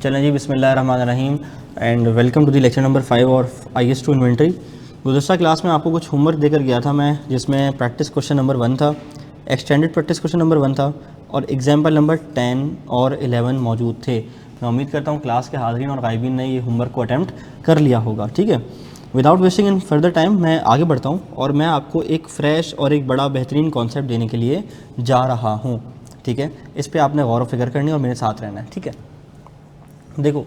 चलें जी, बिस्मिल्लाहिर्रहमानिर्रहीम and welcome to the lecture number 5 और IS2 इन्वेंट्री। गुज़श्ता क्लास में आपको कुछ होमवर्क देकर गया था मैं, जिसमें प्रैक्टिस क्वेश्चन नंबर 1 था, एक्सटेंडेड प्रैक्टिस क्वेश्चन नंबर 1 था और एग्जाम्पल नंबर 10 और 11 मौजूद थे। मैं उम्मीद करता हूँ क्लास के हाज़रीन और गायबीन ने ये होमवर्क को अटैम्प्ट कर लिया होगा। ठीक है, without wasting in further time मैं आगे बढ़ता हूँ और मैं आपको एक फ़्रेश और एक बड़ा बेहतरीन कॉन्सेप्ट देने के लिए जा रहा हूँ। ठीक है, इस पर आपने गौर व फिक्र करनी है और मेरे साथ रहना है। ठीक है, देखो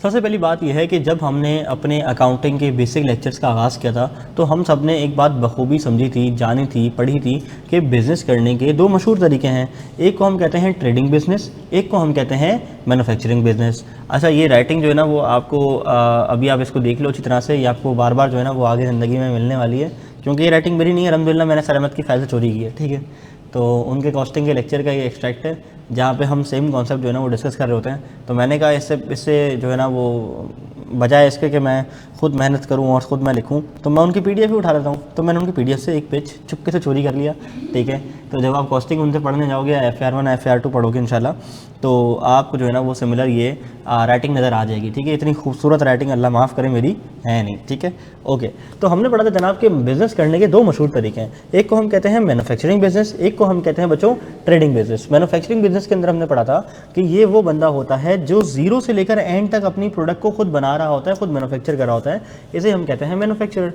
सबसे पहली बात यह है कि जब हमने अपने अकाउंटिंग के बेसिक लेक्चर्स का आगाज़ किया था तो हम सब ने एक बात बखूबी समझी थी, जानी थी, पढ़ी थी कि बिज़नेस करने के दो मशहूर तरीके हैं। एक को हम कहते हैं ट्रेडिंग बिज़नेस, एक को हम कहते हैं मैन्युफैक्चरिंग बिज़नेस। अच्छा, ये राइटिंग जो है ना वो आपको अभी आप इसको देख लो अच्छी तरह से, ये आपको बार बार जो है ना वो आगे ज़िंदगी में मिलने वाली है, क्योंकि ये राइटिंग मेरी नहीं है, अल्हम्दुलिल्लाह मैंने सर अहमद की फाइल से चोरी की है। ठीक है, तो उनके कॉस्टिंग के लेक्चर का ये एक्सट्रैक्ट है जहाँ पे हम सेम कॉन्सेप्ट जो है ना वो डिस्कस कर रहे होते हैं। तो मैंने कहा इससे जो है ना वो बजाय इसके कि मैं खुद मेहनत करूं और ख़ुद मैं लिखूं, तो मैं उनकी PDF ही उठा लेता हूं। तो मैंने उनकी PDF से एक पेज चुपके से चोरी कर लिया। ठीक है, तो जब आप कॉस्टिंग उनसे पढ़ने जाओगे, FR1 FR2 पढ़ोगे इंशाल्लाह, तो आपको जो है ना वो सिमिलर ये राइटिंग नज़र आ जाएगी। ठीक है, इतनी खूबसूरत राइटिंग अल्लाह माफ़ करे मेरी है नहीं। ठीक है, ओके। तो हमने पढ़ा था जनाब कि बिज़नेस करने के दो मशहूर तरीके हैं, एक को हम कहते हैं मैन्युफैक्चरिंग बिज़नेस, एक को हम कहते हैं बच्चों ट्रेडिंग बिज़नेस। मैन्युफैक्चरिंग बिज़नेस के अंदर हमने पढ़ा था कि ये वो बंदा होता है जो ज़ीरो से लेकर एंड तक अपनी प्रोडक्ट को खुद बना रहा होता है, खुद मैन्युफैक्चर कर रहा होता है, इसे हम कहते हैं मैन्युफैक्चरर।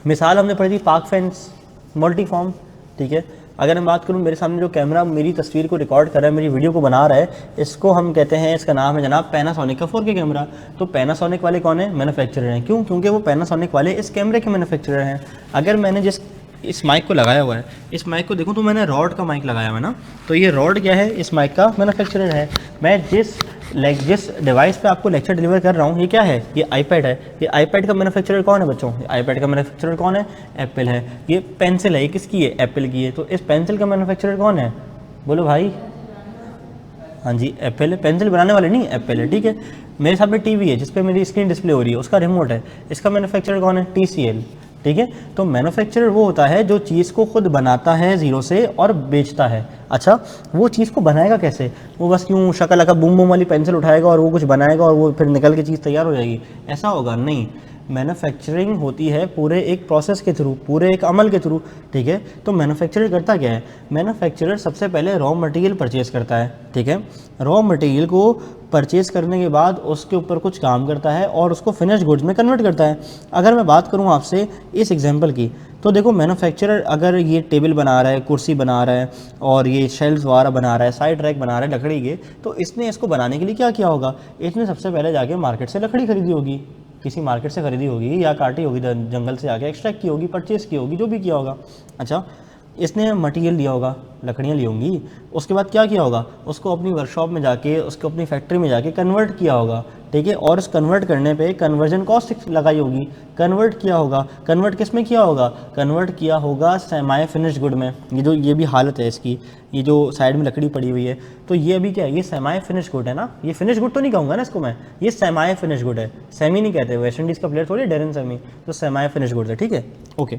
मिसाल हमने पढ़ी थी पार्क फेंस, मल्टीफॉर्म। ठीक है, अगर मैं बात करूं, मेरे सामने जो कैमरा मेरी तस्वीर को रिकॉर्ड कर रहा है, मेरी वीडियो को बना रहा है, इसको हम कहते हैं, इसका नाम है जनाब पैनासोनिक का 4K कैमरा। तो पैनासोनिक वाले कौन है? मैन्युफैक्चरर हैं। क्यों? क्योंकि वो पैनासोनिक वाले इस कैमरे के मैन्युफैक्चरर हैं। अगर मैंने इस माइक को लगाया हुआ है, इस माइक को देखूं तो मैंने रॉड का माइक लगाया हुआ है ना, तो ये रॉड क्या है? इस माइक का मैन्युफैक्चरर है। मैं जिस डिवाइस पे आपको लेक्चर डिलीवर कर रहा हूँ, ये क्या है? ये iPad है। ये iPad का मैन्युफैक्चरर कौन है बच्चों? iPad का मैन्युफैक्चरर कौन है? एप्पल है। ये पेंसिल है, ये किसकी है? एप्पल की है। तो इस पेंसिल का मैन्युफैक्चरर कौन है? बोलो भाई। हाँ जी, एप्पल है। पेंसिल बनाने वाले नहीं, एप्पल है। ठीक है, मेरे सामने TV है जिस पे मेरी स्क्रीन डिस्प्ले हो रही है, उसका रिमोट है, इसका मैन्युफैक्चरर कौन है? TCL। ठीक है, तो मैन्युफैक्चरर वो होता है जो चीज़ को खुद बनाता है ज़ीरो से और बेचता है। अच्छा, वो चीज़ को बनाएगा कैसे? वो बस क्यों शक्ल अका बूम बूम वाली पेंसिल उठाएगा और वो कुछ बनाएगा और वो फिर निकल के चीज़ तैयार हो जाएगी? ऐसा होगा नहीं। मैन्युफैक्चरिंग होती है पूरे एक प्रोसेस के थ्रू, पूरे एक अमल के थ्रू। ठीक है, तो मैन्युफैक्चरर करता क्या है? मैन्युफैक्चरर सबसे पहले रॉ मटेरियल परचेज़ करता है। ठीक है, रॉ मटेरियल को परचेज़ करने के बाद उसके ऊपर कुछ काम करता है और उसको फिनिश गुड्स में कन्वर्ट करता है। अगर मैं बात करूं आपसे इस एग्जांपल की, तो देखो मैन्युफैक्चरर अगर ये टेबल बना रहा है, कुर्सी बना रहा है और ये शेल्फ्स वगैरह बना रहा है, साइड रैक बना रहा है लकड़ी के, तो इसने इसको बनाने के लिए क्या किया होगा? इसने सबसे पहले जाके मार्केट से लकड़ी खरीदी होगी, किसी मार्केट से खरीदी होगी या काटी होगी, जंगल से आके एक्सट्रैक्ट की होगी, परचेज़ की होगी, जो भी किया होगा। अच्छा, इसने मटेरियल लिया होगा, लकड़ियाँ ली होंगी, उसके बाद क्या किया होगा? उसको अपनी वर्कशॉप में जाके, उसको अपनी फैक्ट्री में जाके कन्वर्ट किया होगा। ठीक है, और उस कन्वर्ट करने पे कन्वर्जन कॉस्ट लगाई होगी, कन्वर्ट किया होगा। कन्वर्ट किस में किया होगा? कन्वर्ट किया होगा सेमी फिनिश गुड में। ये भी हालत है इसकी, ये जो साइड में लकड़ी पड़ी हुई है, तो ये अभी क्या है? ये सेमी फिनिश गुड है ना, ये फिनिश गुड तो नहीं कहूँगा ना इसको मैं, ये सेमी फिनिश गुड है। सेमी नहीं कहते, वेस्ट इंडीज़ का प्लेयर थोड़ी डेरन सेमी, तो सेमी फिनिश गुड है। ठीक है, ओके।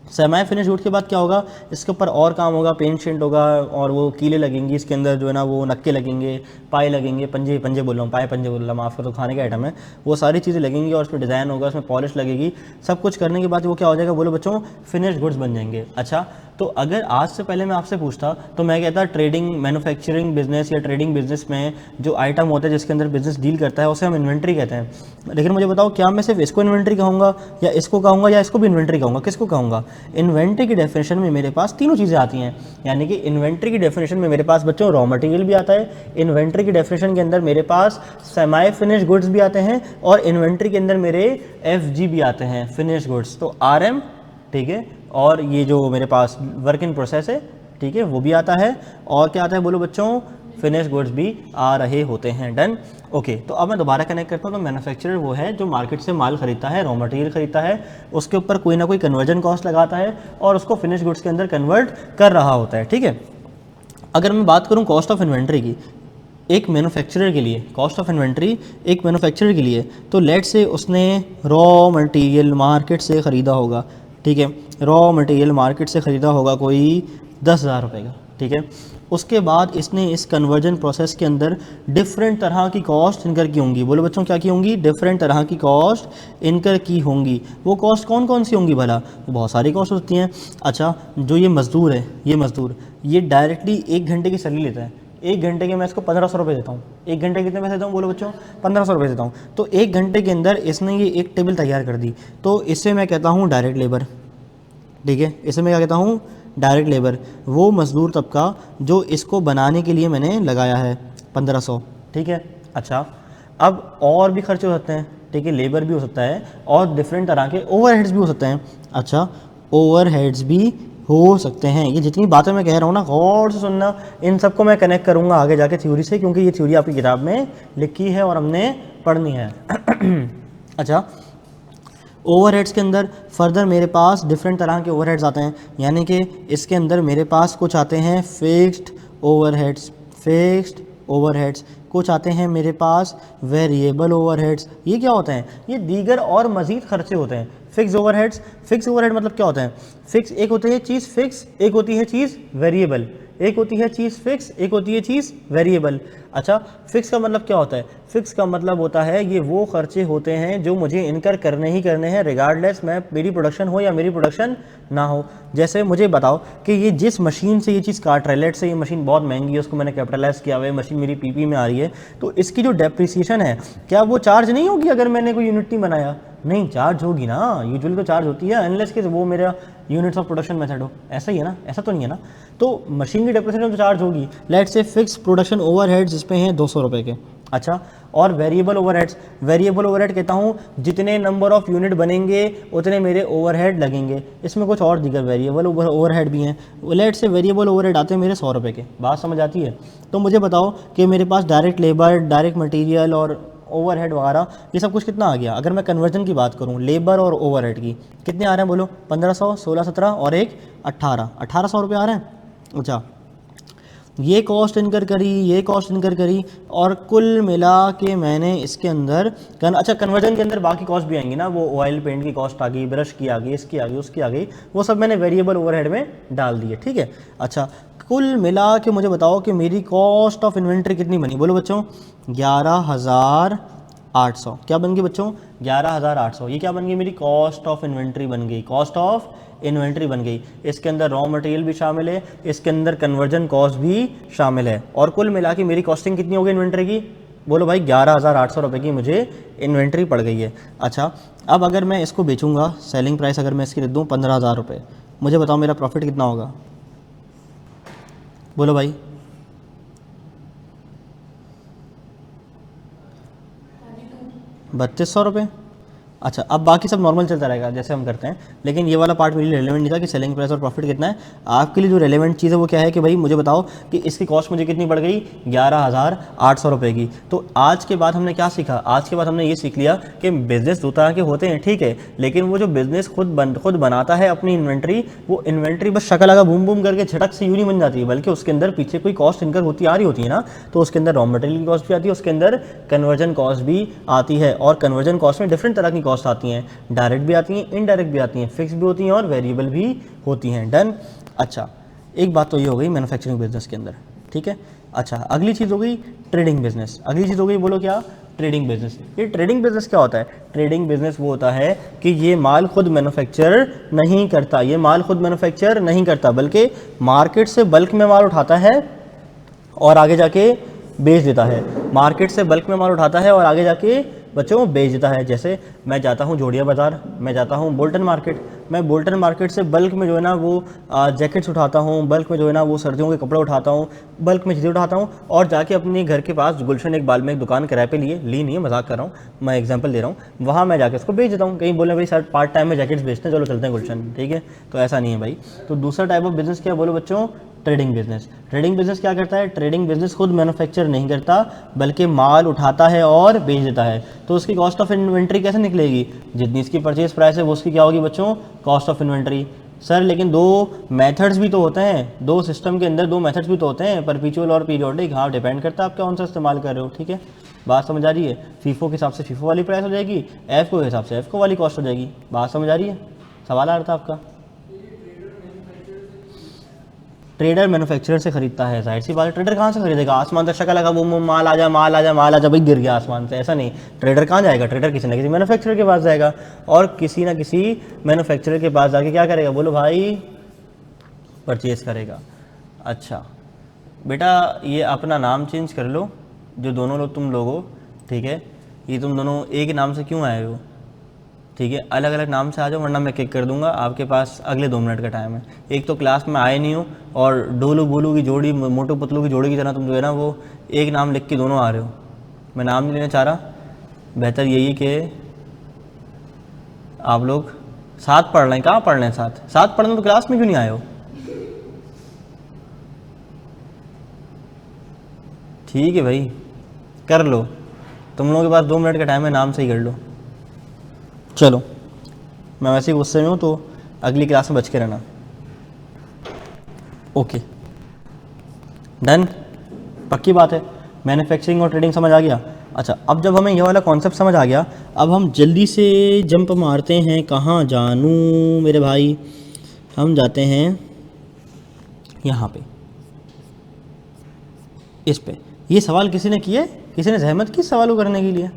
सेमी फिनिश गुड के बाद क्या होगा? इसके ऊपर और काम होगा, पेंट शेंट होगा और वो कीले लगेंगी, इसके अंदर जो है ना वो नक्के लगेंगे, पाए लगेंगे, पंजे बोल रहा हूँ, पाए पंजे बोल रहा हूँ, माफ़ करो, खाने का आइटम है, वो सारी चीज़ें लगेंगी और उसमें डिज़ाइन होगा, उसमें पॉलिश लगेगी। सब कुछ करने के बाद वो क्या हो जाएगा? बोलो बच्चों, फिनिश गुड्स बन जाएंगे। अच्छा, तो अगर आज से पहले मैं आपसे पूछता तो मैं कहता ट्रेडिंग मैन्युफैक्चरिंग बिजनेस या ट्रेडिंग बिजनेस में जो आइटम होता है जिसके अंदर बिजनेस डील करता है उसे हम इन्वेंट्री कहते हैं। लेकिन मुझे बताओ, क्या मैं सिर्फ इसको इन्वेंट्री कहूँगा या इसको कहूँगा या इसको भी इन्वेंट्री कहूँगा? किसको कहूँगा? इन्वेंट्री की डेफिनेशन में मेरे पास तीनों चीज़ें आती हैं। यानी कि इन्वेंट्री की डेफिनेशन में मेरे पास बच्चों रॉ मटेरियल भी आता है, इन्वेंट्री की डेफिनेशन के अंदर मेरे पास सेमी फिनिश गुड्स भी आते हैं और इन्वेंट्री के अंदर मेरे FG भी आते हैं, फिनिश गुड्स। तो RM, ठीक है, और ये जो मेरे पास वर्क इन प्रोसेस है, ठीक है, वो भी आता है। और क्या आता है बोलो बच्चों? फिनिश गुड्स भी आ रहे होते हैं। Done, okay. तो अब मैं दोबारा कनेक्ट करता हूँ। तो मैन्युफैक्चरर वो है जो मार्केट से माल खरीदता है, रॉ मटेरियल खरीदता है, उसके ऊपर कोई ना कोई कन्वर्जन कॉस्ट लगाता है और उसको फिनिश गुड्स के अंदर कन्वर्ट कर रहा होता है। ठीक है, अगर मैं बात करूँ कॉस्ट ऑफ इन्वेंट्री की, एक मैन्युफैक्चरर के लिए कॉस्ट ऑफ इन्वेंट्री एक मैन्युफैक्चरर के लिए, तो लेट से उसने रॉ मटेरियल मार्केट से ख़रीदा होगा। ठीक है, रॉ मटेरियल मार्केट से ख़रीदा होगा कोई 10,000 रुपये का। ठीक है, उसके बाद इसने इस कन्वर्जन प्रोसेस के अंदर डिफरेंट तरह की कॉस्ट इनकर की होंगी। बोलो बच्चों क्या की होंगी? डिफरेंट तरह की कॉस्ट इनकर की होंगी। वो कॉस्ट कौन कौन सी होंगी भला? बहुत सारी कॉस्ट होती हैं। अच्छा, जो ये मज़दूर है, ये मज़दूर ये डायरेक्टली 1 घंटे की सैलरी लेता है। 1 घंटे के मैं इसको 1500 रुपये देता हूँ। 1 घंटे कितने पैसे देता हूँ? बोलो बच्चों 1500 रुपये देता हूँ। तो 1 घंटे के अंदर इसने ये एक टेबल तैयार कर दी, तो इसे मैं कहता हूँ डायरेक्ट लेबर। ठीक है, इसे मैं क्या कहता हूँ? Direct labour. वो मज़दूर तबका जो इसको बनाने के लिए मैंने लगाया है 1500। ठीक है। अच्छा, अब और भी खर्चे हो सकते हैं। ठीक है, लेबर भी हो सकता है और डिफरेंट तरह के ओवरहेड्स भी हो सकते हैं। अच्छा, ओवरहेड्स भी हो सकते हैं। ये जितनी बातें मैं कह रहा हूँ ना, गौर से सुनना, इन सबको मैं कनेक्ट करूँगा आगे जाके थ्योरी से, क्योंकि ये थ्योरी आपकी किताब में लिखी है और हमने पढ़नी है। अच्छा, ओवरहेड्स के अंदर फर्दर मेरे पास डिफरेंट तरह के ओवरहेड्स आते हैं, यानी कि इसके अंदर मेरे पास कुछ आते हैं फिक्स्ड ओवरहेड्स, फिक्स्ड ओवरहेड्स, कुछ आते हैं मेरे पास वेरिएबल ओवरहेड्स। ये क्या होते हैं? ये दीगर और मज़ीद खर्चे होते हैं। फिक्स ओवरहेड्स, फिक्स ओवरहेड मतलब क्या होता है? फिक्स एक होती है चीज़ फिक्स, एक होती है चीज़ वेरिएबल। एक होती है चीज़ फिक्स, एक होती है चीज़ वेरिएबल। अच्छा, फिक्स का मतलब क्या होता है? फिक्स का मतलब होता है ये वो खर्चे होते हैं जो मुझे इनकर करने ही करने हैं, रिगार्डलेस मैं मेरी प्रोडक्शन हो या मेरी प्रोडक्शन ना हो। जैसे मुझे बताओ कि ये जिस मशीन से ये चीज़ काट रहा है, लेट से ये मशीन बहुत महंगी है, उसको मैंने कैपिटलाइज किया हुआ है, मशीन मेरी पीपी में आ रही है, तो इसकी जो डेप्रिसिएशन है क्या वो चार्ज नहीं होगी अगर मैंने कोई यूनिट नहीं बनाया? नहीं, चार्ज होगी ना, यूजुअली तो चार्ज होती है, अनलेस कि वो मेरा यूनिट्स ऑफ प्रोडक्शन मेथड हो। ऐसा ही है ना? ऐसा तो नहीं है ना? तो मशीन की डेप्रिसिएशन तो चार्ज होगी। लेट से फिक्स प्रोडक्शन ओवरहेड्स इस पे हैं 200 रुपये के। अच्छा, और वेरिएबल ओवरहेड्स, वेरिएबल ओवरहेड कहता हूँ जितने नंबर ऑफ यूनिट बनेंगे उतने मेरे ओवरहेड लगेंगे। इसमें कुछ और दीगर वेरिएबल ओवरहेड भी हैं। लेट से वेरिएबल ओवरहेड आते हैं मेरे 100 रुपये के। बात समझ आती है? तो मुझे बताओ कि मेरे पास डायरेक्ट लेबर, डायरेक्ट मटेरियल और ओवरहेड वगैरह ये सब कुछ कितना आ गया? अगर मैं कन्वर्जन की बात करूँ लेबर और ओवरहेड की, कितने आ रहे हैं बोलो? 1500, 16, 17 और एक 1800 रुपये आ रहे हैं। अच्छा, ये कॉस्ट इनकर करी, ये कॉस्ट इनकर करी, और कुल मिला के मैंने इसके अंदर अच्छा, कन्वर्जन के अंदर बाकी कॉस्ट भी आएंगी ना, वो ऑयल पेंट की कॉस्ट आ गई, ब्रश की आ गई, इसकी आ गई, उसकी आ गई, वो सब मैंने वेरिएबल ओवरहेड में डाल दिए। ठीक है। अच्छा, कुल मिला के मुझे बताओ कि मेरी कॉस्ट ऑफ इन्वेंट्री कितनी बनी? बोलो बच्चों 11,800। क्या बन गई बच्चों? 11,800। ये क्या बन गई? मेरी कॉस्ट ऑफ इन्वेंट्री बन गई, कॉस्ट ऑफ इन्वेंट्री बन गई। इसके अंदर रॉ मटेरियल भी शामिल है, इसके अंदर कन्वर्जन कॉस्ट भी शामिल है, और कुल मिला के मेरी कॉस्टिंग कितनी हो गई इन्वेंट्री की? बोलो भाई 11,800 रुपये की मुझे इन्वेंट्री पड़ गई है। अच्छा, अब अगर मैं इसको बेचूंगा, सेलिंग प्राइस अगर मैं इसकी दे दूँ 15,000 रुपये, मुझे बताओ मेरा प्रॉफिट कितना होगा? बोलो भाई। 3200 रुपये। अच्छा, अब बाकी सब नॉर्मल चलता रहेगा जैसे हम करते हैं, लेकिन ये वाला पार्ट मेरे लिए रेलेवेंट नहीं था कि सेलिंग प्राइस और प्रॉफिट कितना है। आपके लिए जो रेलेवेंट चीज़ है वो क्या है कि भाई मुझे बताओ कि इसकी कॉस्ट मुझे कितनी पड़ गई? 11,800 रुपये की। तो आज के बाद हमने क्या सीखा? आज के बाद हमने ये सीख लिया कि बिजनेस दो तरह के होते हैं, ठीक है, लेकिन वो जो बिजनेस खुद बनाता है अपनी इन्वेंट्री, वो इन्वेंट्री बस शक्ल लगा बूम बूम करके झटक से यूँ नहीं बन जाती है, बल्कि उसके अंदर पीछे कोई कॉस्ट इनकर होती आ रही होती है ना। तो उसके अंदर रॉ मटेरियल की कॉस्ट भी आती है, उसके अंदर कन्वर्जन कॉस्ट भी आती है, और कन्वर्जन कॉस्ट में डिफरेंट तरह की कॉस्ट आती हैं, डायरेक्ट भी आती हैं, इनडायरेक्ट भी आती हैं, फिक्स भी होती हैं और वेरिएबल भी होती हैं। डन। अच्छा, एक बात तो ये हो गई मैन्युफैक्चरिंग बिजनेस के अंदर, ठीक है। अच्छा, अगली चीज़ हो गई ट्रेडिंग बिजनेस। अगली चीज़ हो गई, बोलो क्या? Trading business. ये ट्रेडिंग बिजनेस क्या होता है? ट्रेडिंग बिजनेस वो होता है कि ये माल खुद मैन्युफैक्चर नहीं करता, ये माल खुद मैन्युफैक्चर नहीं करता, बल्कि मार्केट से बल्क में माल उठाता है और आगे जाके बेच देता है। मार्केट से बल्क में माल उठाता है और आगे जाके बच्चों बेच देता है। जैसे मैं जाता हूँ जोड़िया बाज़ार, मैं जाता हूँ बोल्टन मार्केट, मैं बोल्टन मार्केट से बल्क में जो है ना वो जैकेट्स उठाता हूँ, बल्क में जो है ना वो सर्दियों के कपड़े उठाता हूँ, बल्क में चीज़ें उठाता हूँ, और जाके अपने घर के पास गुलशन इकबाल में एक दुकान किराए पे ली नहीं है, मजाक कर रहा हूँ, मैं एग्जांपल दे रहा हूँ, वहाँ मैं जाके उसको बेच देता हूँ। कहीं बोले भाई सर पार्ट टाइम में जैकेट्स बेचते हैं, चलो चलते हैं गुलशन, ठीक है, तो ऐसा नहीं है भाई। तो दूसरा टाइप ऑफ बिजनेस क्या बोलो बच्चों? Trading business. ट्रेडिंग बिजनेस क्या करता है? ट्रेडिंग बिजनेस खुद मैन्युफैक्चर नहीं करता, बल्कि माल उठाता है और बेच देता है। तो उसकी कॉस्ट ऑफ इन्वेंट्री कैसे निकलेगी? जितनी इसकी परचेज प्राइस है वो उसकी क्या होगी बच्चों? Cost of inventory. सर लेकिन दो मेथड्स भी तो होते हैं, दो सिस्टम के अंदर दो मेथड्स भी तो होते हैं, परपेचुअल और पीरियोडिक। हाँ, डिपेंड करता है आप कौन सा इस्तेमाल कर रहे हो, ठीक है, बात समझ आ रही है? फीफो के हिसाब से फीफो वाली प्राइस हो जाएगी, एफको के हिसाब से एफको वाली कॉस्ट हो जाएगी। बात समझ आ रही है? सवाल आ रहा था आपका? ट्रेडर मैन्युफैक्चरर से खरीदता है, जाहिर सी बात है ट्रेडर कहाँ से खरीदेगा, आसमान तक शक्ल लगा वो माल आ जा माल आ जा माल आ जा, भाई गिर गया आसमान से, ऐसा नहीं। ट्रेडर कहाँ जाएगा, ट्रेडर किसी ना किसी मैन्युफैक्चरर के पास जाएगा और किसी ना किसी मैन्युफैक्चरर के पास जाके क्या करेगा, बोलो भाई, परचेज करेगा। अच्छा बेटा ये अपना नाम चेंज कर लो, जो दोनों लोग तुम लोग हो, ठीक है, ये तुम दोनों एक नाम से क्यों आए हो, ठीक है, अलग अलग नाम से आ जाओ वरना मैं किक कर दूंगा। आपके पास अगले 2 मिनट का टाइम है। एक तो क्लास में आए नहीं हो और डोलू बोलू की जोड़ी, मोटू पतलू की जोड़ी की तरह तुम जो है ना वो एक नाम लिख के दोनों आ रहे हो। मैं नाम नहीं लेना चाह रहा, बेहतर यही कि आप लोग साथ पढ़ रहे हैं। कहाँ पढ़ रहे हैं साथ, साथ पढ़ने तो क्लास में क्यों नहीं आए हो? ठीक है भाई कर लो, तुम लोगों के पास 2 मिनट का टाइम है, नाम सही कर लो। चलो मैं वैसे ही गुस्से में हूँ तो अगली क्लास में बच के रहना। ओके डन, पक्की बात है, मैन्युफैक्चरिंग और ट्रेडिंग समझ आ गया। अच्छा अब जब हमें ये वाला कॉन्सेप्ट समझ आ गया, अब हम जल्दी से जंप मारते हैं, कहाँ जानू मेरे भाई, हम जाते हैं यहाँ पे, इस पे। ये सवाल किसी ने किए, किसी ने जहमत की सवाल को करने के लिए?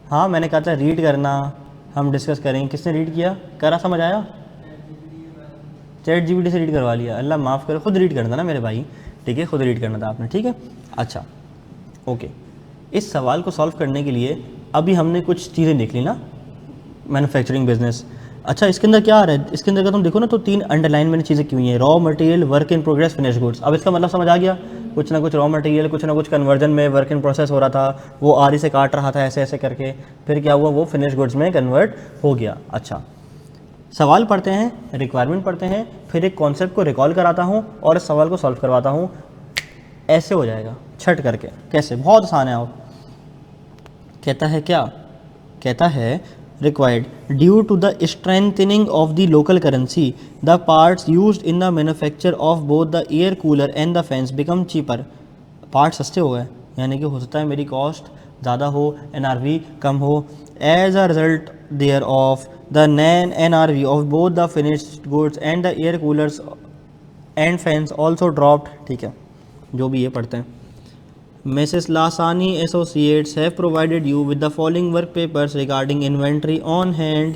हाँ मैंने कहा था रीड करना, हम डिस्कस करेंगे, किसने रीड किया, करा, समझ आया? चैट जीपीटी से रीड करवा लिया, अल्लाह माफ़ करे, खुद रीड करना था ना मेरे भाई, ठीक है, खुद रीड करना था आपने, ठीक है। अच्छा ओके, इस सवाल को सॉल्व करने के लिए अभी हमने कुछ चीज़ें देख ली ना, मैन्युफैक्चरिंग बिजनेस। अच्छा इसके अंदर क्या आ रहा है, इसके अंदर का तुम देखो ना तो 3 अंडरलाइन मैंने चीज़ें की हुई हैं, raw material, work in progress, finish goods. अब इसका मतलब समझ आ गया, कुछ ना कुछ रॉ मटेरियल, कुछ ना कुछ कन्वर्जन में वर्क इन प्रोसेस हो रहा था, वो आरी से काट रहा था ऐसे ऐसे करके, फिर क्या हुआ, वो फिनिश गुड्स में कन्वर्ट हो गया। अच्छा सवाल पढ़ते हैं, रिक्वायरमेंट पढ़ते हैं, फिर एक कॉन्सेप्ट को रिकॉल कराता हूँ और इस सवाल को सॉल्व करवाता हूँ, ऐसे हो जाएगा छट करके। कैसे, बहुत आसान है। आप कहता है क्या, कहता है required due to the strengthening of the local currency, the parts used in the manufacture of both the air cooler and the fans become cheaper। Part सस्ते हो गए, यानी कि हो सकता है मेरी कॉस्ट ज़्यादा हो, NRV कम हो। As a result thereof the नैन NRV of both the finished goods and the air coolers and fans also dropped. ठीक है, जो भी ये पढ़ते हैं। Mrs. Lasani Associates have provided you with the following work papers regarding inventory on hand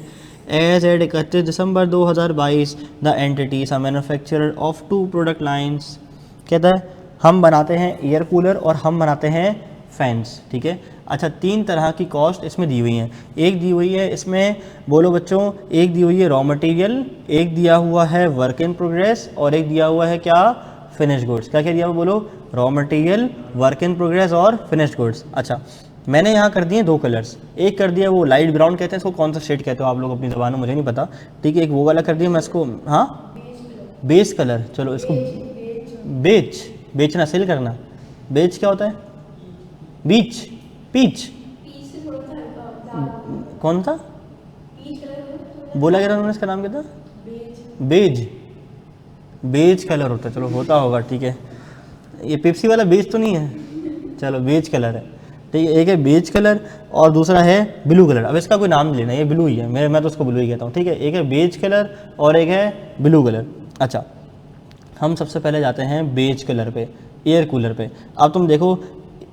as at 31 December 2022. The entity is a manufacturer of 2 product lines। कहता है हम बनाते हैं एयर कूलर और हम बनाते हैं फैंस, ठीक है। अच्छा 3 तरह की कॉस्ट इसमें दी हुई हैं। एक दी हुई है इसमें, बोलो बच्चों, एक दी हुई है रॉ मटेरियल, एक दिया हुआ है वर्क इन प्रोग्रेस और एक दिया हुआ है क्या, फिनिश गुड्स। क्या क्या दिया हुआ, बोलो, raw material, work in progress और फिनिश गुड्स। अच्छा मैंने यहाँ कर दिए 2 कलर्स, एक कर दिया वो लाइट ब्राउन कहते हैं इसको, कौन सा शेड कहते हो आप लोग अपनी ज़बान में, मुझे नहीं पता, ठीक है। एक वो वाला कर दिया मैं इसको, हाँ बेस कलर, चलो इसको बेच, बेचना, सेल करना। बेच क्या होता है, बीच, पीच, कौन था बोला गया उन्होंने, इसका नाम क्या था, बेज, बेज कलर होता है, चलो होता होगा, ठीक है। ये पेप्सी वाला बेज तो नहीं है, चलो बेज कलर है, ठीक है। एक है बेज कलर और दूसरा है ब्लू कलर। अब इसका कोई नाम नहीं लेना, ये ब्लू ही है, मैं तो उसको ब्लू ही कहता हूँ, ठीक है। एक है बेज कलर और एक है ब्लू कलर। अच्छा हम सबसे पहले जाते हैं बेज कलर पे, एयर कूलर पे। अब तुम देखो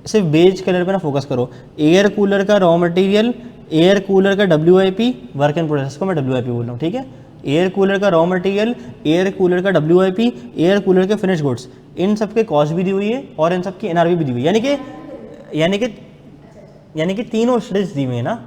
सिर्फ बेज कलर पे ना फोकस करो। एयर कूलर का रॉ मटेरियल, एयर कूलर का WIP, वर्क इन प्रोसेस को मैं WIP बोल रहा हूँ, ठीक है। एयर कूलर का रॉ मटेरियल, एयर कूलर का WIP, एयर कूलर के फिनिश गुड्स, इन सब के कॉस्ट भी दी हुई है और इन सब की NRV भी दी हुई है, यानी कि तीनों स्टेज दी हुई है ना,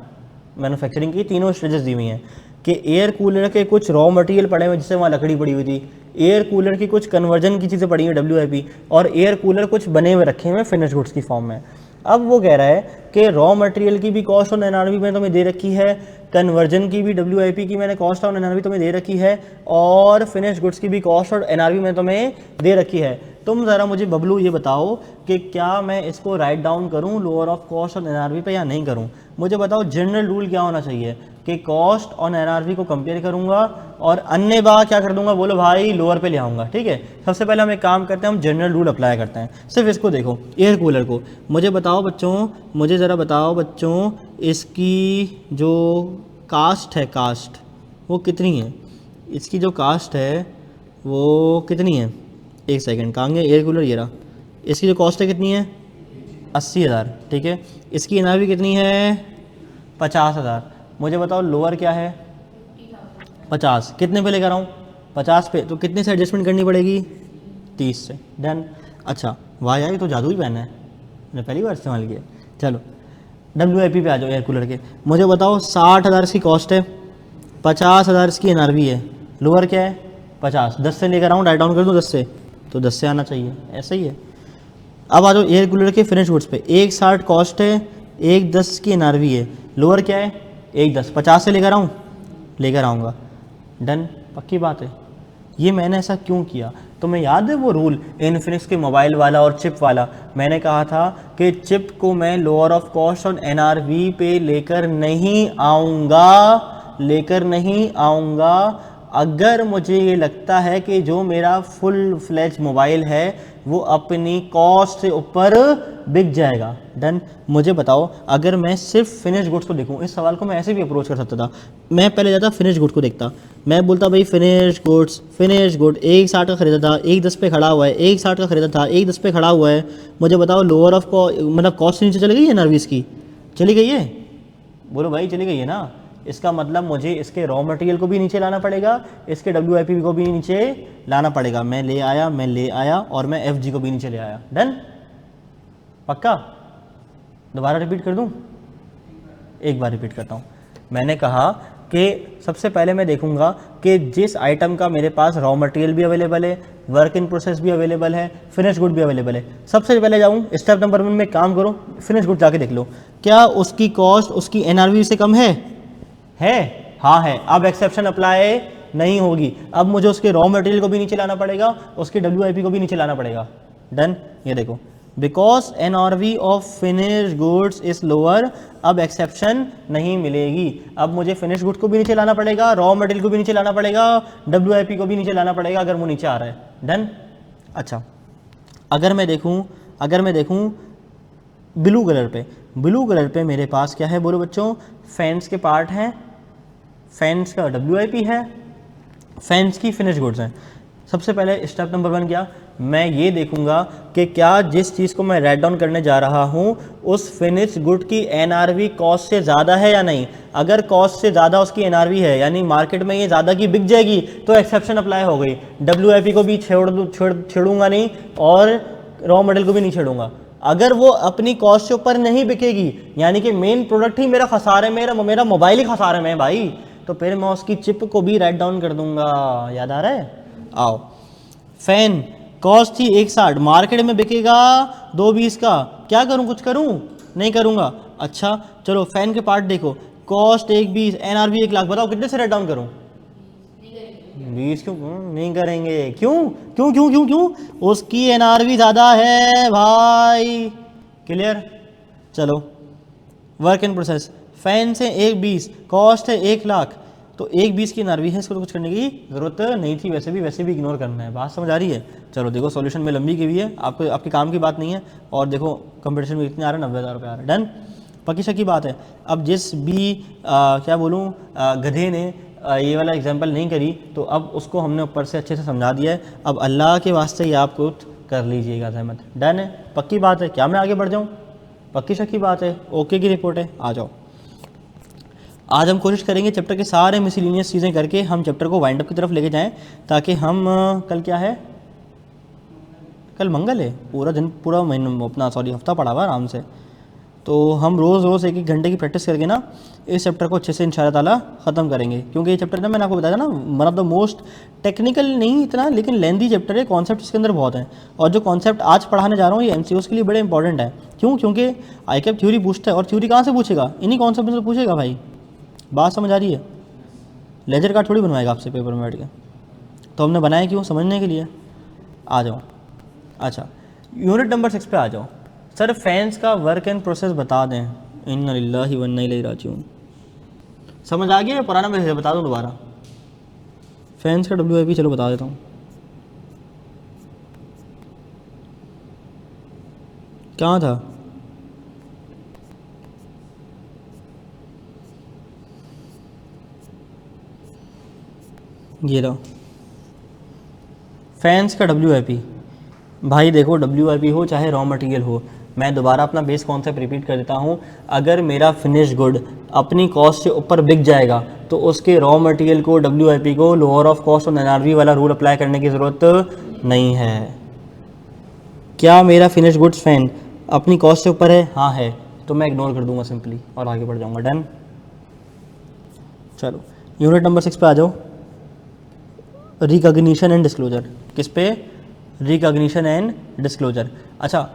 मैन्युफैक्चरिंग की तीनों स्टेजेस दी हुई हैं कि एयर कूलर के कुछ रॉ मटेरियल पड़े हुए जिससे वहाँ लकड़ी पड़ी हुई थी, एयर कूलर की कुछ कन्वर्जन की चीज़ें पड़ी हुई WIP, और एयर कूलर कुछ बने हुए रखे हुए फिनिश गुड्स की फॉर्म में। अब वो कह रहा है कि रॉ मटेरियल की भी कॉस्ट और NRV मैंने तुम्हें दे रखी है, कन्वर्जन की भी WIP की मैंने कॉस्ट और NRV तुम्हें दे रखी है, और फिनिश गुड्स की भी कॉस्ट और NRV मैंने तुम्हें दे रखी है। तुम ज़रा मुझे बबलू ये बताओ कि क्या मैं इसको राइट डाउन करूं लोअर ऑफ कॉस्ट और NRV पे या नहीं करूं। मुझे बताओ जनरल रूल क्या होना चाहिए कि कॉस्ट और NRV को कंपेयर करूंगा और अन्य बार क्या कर दूंगा, बोलो भाई लोअर पे ले आऊँगा, ठीक है। सबसे पहले हम एक काम करते हैं, हम जनरल रूल अप्लाई करते हैं। सिर्फ इसको देखो, एयर कूलर को मुझे बताओ बच्चों, मुझे ज़रा बताओ बच्चों, इसकी जो कास्ट है, कास्ट वो कितनी है, इसकी जो कास्ट है वो कितनी है, एक सेकंड, कहाँ गया एयर कूलर, ये रहा। इसकी जो कॉस्ट है कितनी है 80,000, ठीक है। इसकी एनआरवी कितनी है 50,000। मुझे बताओ लोअर क्या है 50, कितने पे लेकर आऊँ 50 पे, तो कितने से एडजस्टमेंट करनी पड़ेगी 30 से। डन। अच्छा वाह यार ये तो जादू ही पहना है, मैंने पहली बार इस्तेमाल किया। चलो WIP पे आ जाओ एयर कूलर के। मुझे बताओ 60,000 इसकी कॉस्ट है, 50,000 इसकी एनआरवी है, लोअर क्या है 50, 10 से लेकर आऊँ, डाइट डाउन कर दूँ 10 से, तो 10 से आना चाहिए, ऐसा ही है। अब आ जाओ एयर कूलर के फिनिश गुड्स पे, 160 कॉस्ट है, 110 की एनआरवी है, लोअर क्या है 110, 50 से लेकर आऊँ, लेकर आऊँगा। डन, पक्की बात है। ये मैंने ऐसा क्यों किया, तुम्हें याद है वो रूल इनफिनिक्स के मोबाइल वाला और चिप वाला, मैंने कहा था कि चिप को मैं लोअर ऑफ कॉस्ट और एनआरवी पे लेकर नहीं आऊँगा, लेकर नहीं आऊँगा अगर मुझे ये लगता है कि जो मेरा फुल फ्लेज मोबाइल है वो अपनी कॉस्ट से ऊपर बिक जाएगा। डन। मुझे बताओ अगर मैं सिर्फ फिनिश गुड्स को देखूं, इस सवाल को मैं ऐसे भी अप्रोच कर सकता था, मैं पहले जाता फिनिश गुड को देखता, मैं बोलता भाई फिनिश गुड्स, फिनिश गुड 160 का खरीदा था, 110 पे खड़ा हुआ है, 160 का खरीदा था, 110 पे खड़ा हुआ है। मुझे बताओ लोअर ऑफ मतलब कॉस्ट से नीचे चली गई है एनआरवी की, चली गई है, बोलो भाई चली गई है ना। इसका मतलब मुझे इसके रॉ मटेरियल को भी नीचे लाना पड़ेगा, इसके WIP को भी नीचे लाना पड़ेगा। मैं ले आया और मैं FG को भी नीचे ले आया। डन, पक्का। दोबारा रिपीट कर दूं, एक बार रिपीट करता हूं। मैंने कहा कि सबसे पहले मैं देखूंगा कि जिस आइटम का मेरे पास रॉ मटेरियल भी अवेलेबल है, वर्क इन प्रोसेस भी अवेलेबल है, फिनिश गुड भी अवेलेबल है, सबसे पहले जाऊं स्टेप नंबर 1 में काम करो, फिनिश गुड जाके देख लो क्या उसकी कॉस्ट उसकी एनआरवी से कम है? हाँ है। अब एक्सेप्शन अप्लाई नहीं होगी, अब मुझे उसके रॉ मटेरियल को भी नीचे लाना पड़ेगा, उसके WIP को भी नीचे लाना पड़ेगा। डन। ये देखो because NRV of finish goods is lower, अब एक्सेप्शन नहीं मिलेगी। अब मुझे फिनिश गुड्स को भी नीचे लाना पड़ेगा, रॉ मटेरियल को भी नीचे लाना पड़ेगा, WIP को भी नीचे लाना पड़ेगा अगर वो नीचे आ रहा है। डन। अच्छा अगर मैं देखूं ब्लू कलर पे मेरे पास क्या है बोलो बच्चों, फैंस के पार्ट हैं, फैंस का WIP है, फैंस की फिनिश गुड्स हैं। सबसे पहले स्टेप नंबर 1 क्या, मैं ये देखूंगा कि क्या जिस चीज़ को मैं राइट डाउन करने जा रहा हूँ उस फिनिश गुड की एनआरवी कॉस्ट से ज़्यादा है या नहीं। अगर कॉस्ट से ज़्यादा उसकी एनआरवी है यानी मार्केट में ये ज़्यादा की बिक जाएगी तो एक्सेप्शन अप्लाई हो गई, WIP को भी छेड़ूंगा नहीं और रॉ मटेरियल को भी नहीं छेड़ूंगा। अगर वो अपनी कॉस्ट से ऊपर नहीं बिकेगी यानी कि मेन प्रोडक्ट ही मेरा खसारे में, मेरा मोबाइल ही खसारे में है भाई, तो फिर मैं उसकी चिप को भी राइट डाउन कर दूंगा। याद आ रहा है? आओ, फैन कॉस्ट थी 160, मार्केट में बिकेगा 220 का, क्या करूं, कुछ करूं? नहीं करूंगा। अच्छा चलो फैन के पार्ट देखो, कॉस्ट 120, एनआरवी 1 लाख, बताओ कितने से राइट डाउन करूं? 20 क्यों? नहीं करेंगे। क्यों क्यों क्यों क्यों क्यों? उसकी एनआरवी ज़्यादा है भाई। क्लियर? चलो वर्क इन प्रोसेस, फैन से 120, कॉस्ट है 1 लाख, तो 120 की एनआरवी है, इसको तो कुछ करने की ज़रूरत नहीं थी, वैसे भी इग्नोर करना है। बात समझ आ रही है? चलो देखो सॉल्यूशन में लंबी की हुई है, आपको आपके काम की बात नहीं है, और देखो कंपटीशन में इतने आ रहे हैं, 90,000 रुपये आ रहे हैं। डन, पक्की शक्की बात है। अब जिस भी क्या बोलूँ गधे ने ये वाला एग्जाम्पल नहीं करी तो अब उसको हमने ऊपर से अच्छे से समझा दिया है। अब अल्लाह के वास्ते ही आप कुछ कर लीजिएगा सहमत। डन है, पक्की बात है। क्या मैं आगे बढ़ जाऊँ? पक्की शक्की बात है, ओके की रिपोर्ट है। आ जाओ, आज हम कोशिश करेंगे चैप्टर के सारे मिसलिनियस चीज़ें करके हम चैप्टर को वाइंड अप की तरफ लेके जाएं, ताकि हम कल क्या है, कल मंगल है, पूरा दिन पूरा महीना अपना हफ्ता पड़ा हुआ आराम से, तो हम रोज़ 1-1 घंटे की प्रैक्टिस करके ना इस चैप्टर को अच्छे से इंशाअल्लाह ताला ख़त्म करेंगे। क्योंकि ये चैप्टर ना मैंने आपको बताया था ना, one of the most technical नहीं इतना लेकिन लेंदी चैप्टर है, कॉन्सेप्ट इसके अंदर बहुत हैं, और जो कॉन्सेप्ट आज पढ़ाने जा रहा हूँ ये MCQs के लिए बड़े इंपॉर्टेंट है। क्यों? क्योंकि ICAP थ्योरी पूछता है, और थ्योरी कहाँ से पूछेगा? इन्हीं कॉन्सेप्ट से पूछेगा भाई। बात समझ आ रही है? लेजर कार्ड थोड़ी बनवाएगा आपसे पेपर में बैठ के, तो हमने बनाया क्यों? समझने के लिए। आ जाओ। अच्छा यूनिट नंबर 6 पे आ जाओ। सर फैंस का वर्क एंड प्रोसेस बता दें। इन्ना लिल्लाहि व इन्ना इलैहि राजिऊन। समझ आ गया या पुराना मैसेज बता दूं दोबारा? फैंस का WIP चलो बता देता हूँ। कहाँ था? ये रहा फैंस का WIP, भाई देखो WIP हो चाहे रॉ मटेरियल हो, मैं दोबारा अपना बेस कॉन्सेप्ट रिपीट कर देता हूँ। अगर मेरा फिनिश गुड अपनी कॉस्ट से ऊपर बिक जाएगा तो उसके रॉ मटेरियल को WIP को लोअर ऑफ कॉस्ट और NRV वाला रूल अप्लाई करने की ज़रूरत नहीं है। क्या मेरा फिनिश गुड्स फैन अपनी कॉस्ट से ऊपर है? हाँ है, तो मैं इग्नोर कर दूंगा सिंपली और आगे बढ़ जाऊंगा। डन। चलो यूनिट नंबर 6 पे आ जाओ, रिकॉग्निशन एंड डिस्क्लोजर। किस पे? Recognition and disclosure. अच्छा,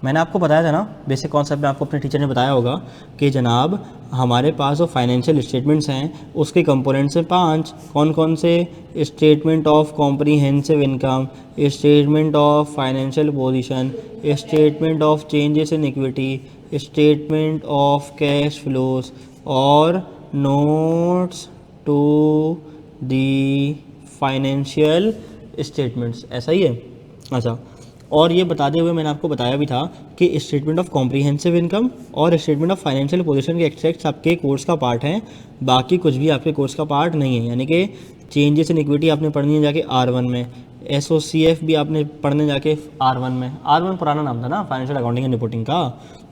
मैंने आपको बताया था ना बेसिक कॉन्सेप्ट में, आपको अपने टीचर ने बताया होगा कि जनाब हमारे पास जो फाइनेंशियल स्टेटमेंट्स हैं उसके कंपोनेंट्स हैं 5। कौन कौन से? Statement of comprehensive income, statement of financial position, statement of changes in equity, statement of cash flows और notes to the financial statements. ऐसा ही है। अच्छा, और ये बताते हुए मैंने आपको बताया भी था कि स्टेटमेंट ऑफ कॉम्प्रीहेंसिव इनकम और स्टेटमेंट ऑफ फाइनेंशियल पोजीशन के एक्सट्रैक्ट्स आपके कोर्स का पार्ट हैं, बाकी कुछ भी आपके कोर्स का पार्ट नहीं है। यानी कि चेंजेस इन इक्विटी आपने पढ़नी है जाके R1 में, SOCF भी आपने पढ़ने जाके R1 में। R1 पुराना नाम था ना फाइनेंशियल अकाउंटिंग एंड रिपोर्टिंग का।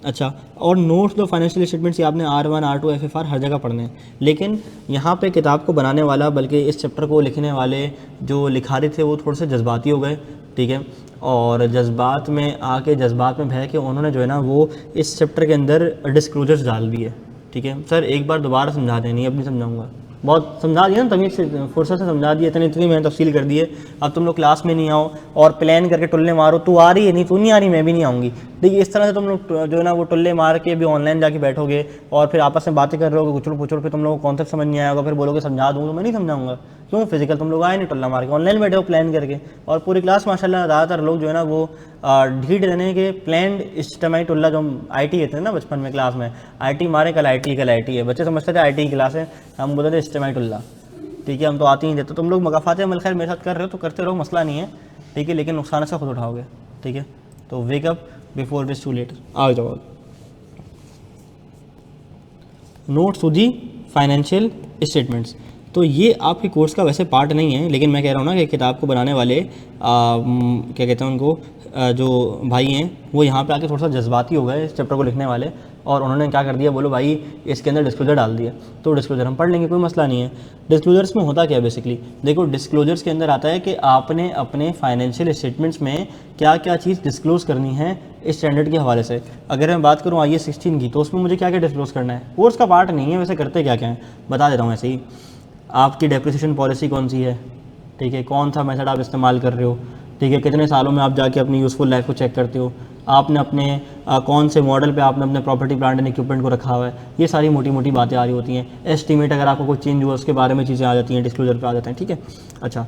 अच्छा, और नोट्स दो फाइनेंशियल स्टेटमेंट्स ये आपने R1, R2, FFR हर जगह पढ़ने हैं। लेकिन यहाँ पे किताब को बनाने वाला, बल्कि इस चैप्टर को लिखने वाले जो लिखारी थे वो थोड़े से जज्बाती हो गए, ठीक है। और जज्बात में आके, जज्बात में बह के उन्होंने जो है ना वो इस चैप्टर के अंदर डिस्क्लोजर्स डाल दिए, ठीक है। सर एक बार दोबारा समझा देनी, अब नहीं समझाऊंगा, बहुत समझा दिया ना, तमीज़ से फुर्सत से समझा दिया, इतनी मैंने तफसील कर दी है। अब तुम लोग क्लास में नहीं आओ और प्लान करके टुल्ले मारो, तू आ रही है नहीं, तू नहीं आ रही, मैं भी नहीं आऊँगी। देखिए इस तरह से तुम लोग जो है ना वो टुल्ले मार के भी ऑनलाइन जाके बैठोगे और फिर आपस में बातें कर रहे हो, कुचड़ पुचड़, फिर तुम लोगों को कॉन्सेप्ट समझ नहीं आएगा, फिर बोलोगे समझा दूँ, तो मैं नहीं समझाऊंगा। क्यों? फिजिकल तुम लोग आए नहीं, टुल्ला मार के ऑनलाइन बैठे हो प्लान करके। और पूरी क्लास माशाल्लाह ज़्यादातर लोग जो है ना वो ढीठ रहने के प्लान इस्टमाई टुल्ला, जो हम IT कहते हैं ना बचपन में क्लास में, IT मारे कल IT है, बच्चे समझते थे IT की क्लास है, हम बोलते थे इस्टमाई टुल्ला, ठीक है। हम तो आते ही देते, तुम लोग मगाफाते अमल खैर मेरे साथ कर रहे हो तो करते रहो, मसला नहीं है, ठीक है, लेकिन नुकसान से खुद उठाओगे, ठीक है। तो wake up before it is too late. आ जाओ, notes to the financial statements. तो ये आपके कोर्स का वैसे पार्ट नहीं है, लेकिन मैं कह रहा हूँ ना कि किताब को बनाने वाले क्या कहते हैं उनको, जो भाई हैं वो यहाँ पे आके थोड़ा सा जज्बाती हो गए इस चैप्टर को लिखने वाले, और उन्होंने क्या कर दिया, बोलो भाई इसके अंदर डिस्क्लोजर डाल दिया। तो डिस्क्लोजर हम पढ़ लेंगे, कोई मसला नहीं है। डिस्क्लोजर्स में होता क्या है बेसिकली, देखो डिस्क्लोजर्स के अंदर आता है कि आपने अपने फाइनेंशियल स्टेटमेंट्स में क्या क्या चीज़ डिस्क्लोज करनी है इस स्टैंडर्ड के हवाले से। अगर मैं बात करूँ IAS 16 की, तो उसमें मुझे क्या क्या डिस्क्लोज करना है, कोर्स का पार्ट नहीं है, वैसे करते क्या क्या है बता देता हूँ ऐसे ही। आपकी डेप्रिसिएशन पॉलिसी कौन सी है, ठीक है, कौन सा मेथड आप इस्तेमाल कर रहे हो, ठीक है, कितने सालों में आप जाके अपनी यूज़फुल लाइफ को चेक करते हो, आपने अपने कौन से मॉडल पे आपने अपने प्रॉपर्टी प्लांट एंड इक्विपमेंट को रखा हुआ है, ये सारी मोटी मोटी बातें आ रही होती हैं। एस्टीमेट अगर आपको कोई चेंज हुआ उसके बारे में चीज़ें आ जाती हैं, डिस्क्लोजर पे आ जाते हैं, ठीक है। अच्छा,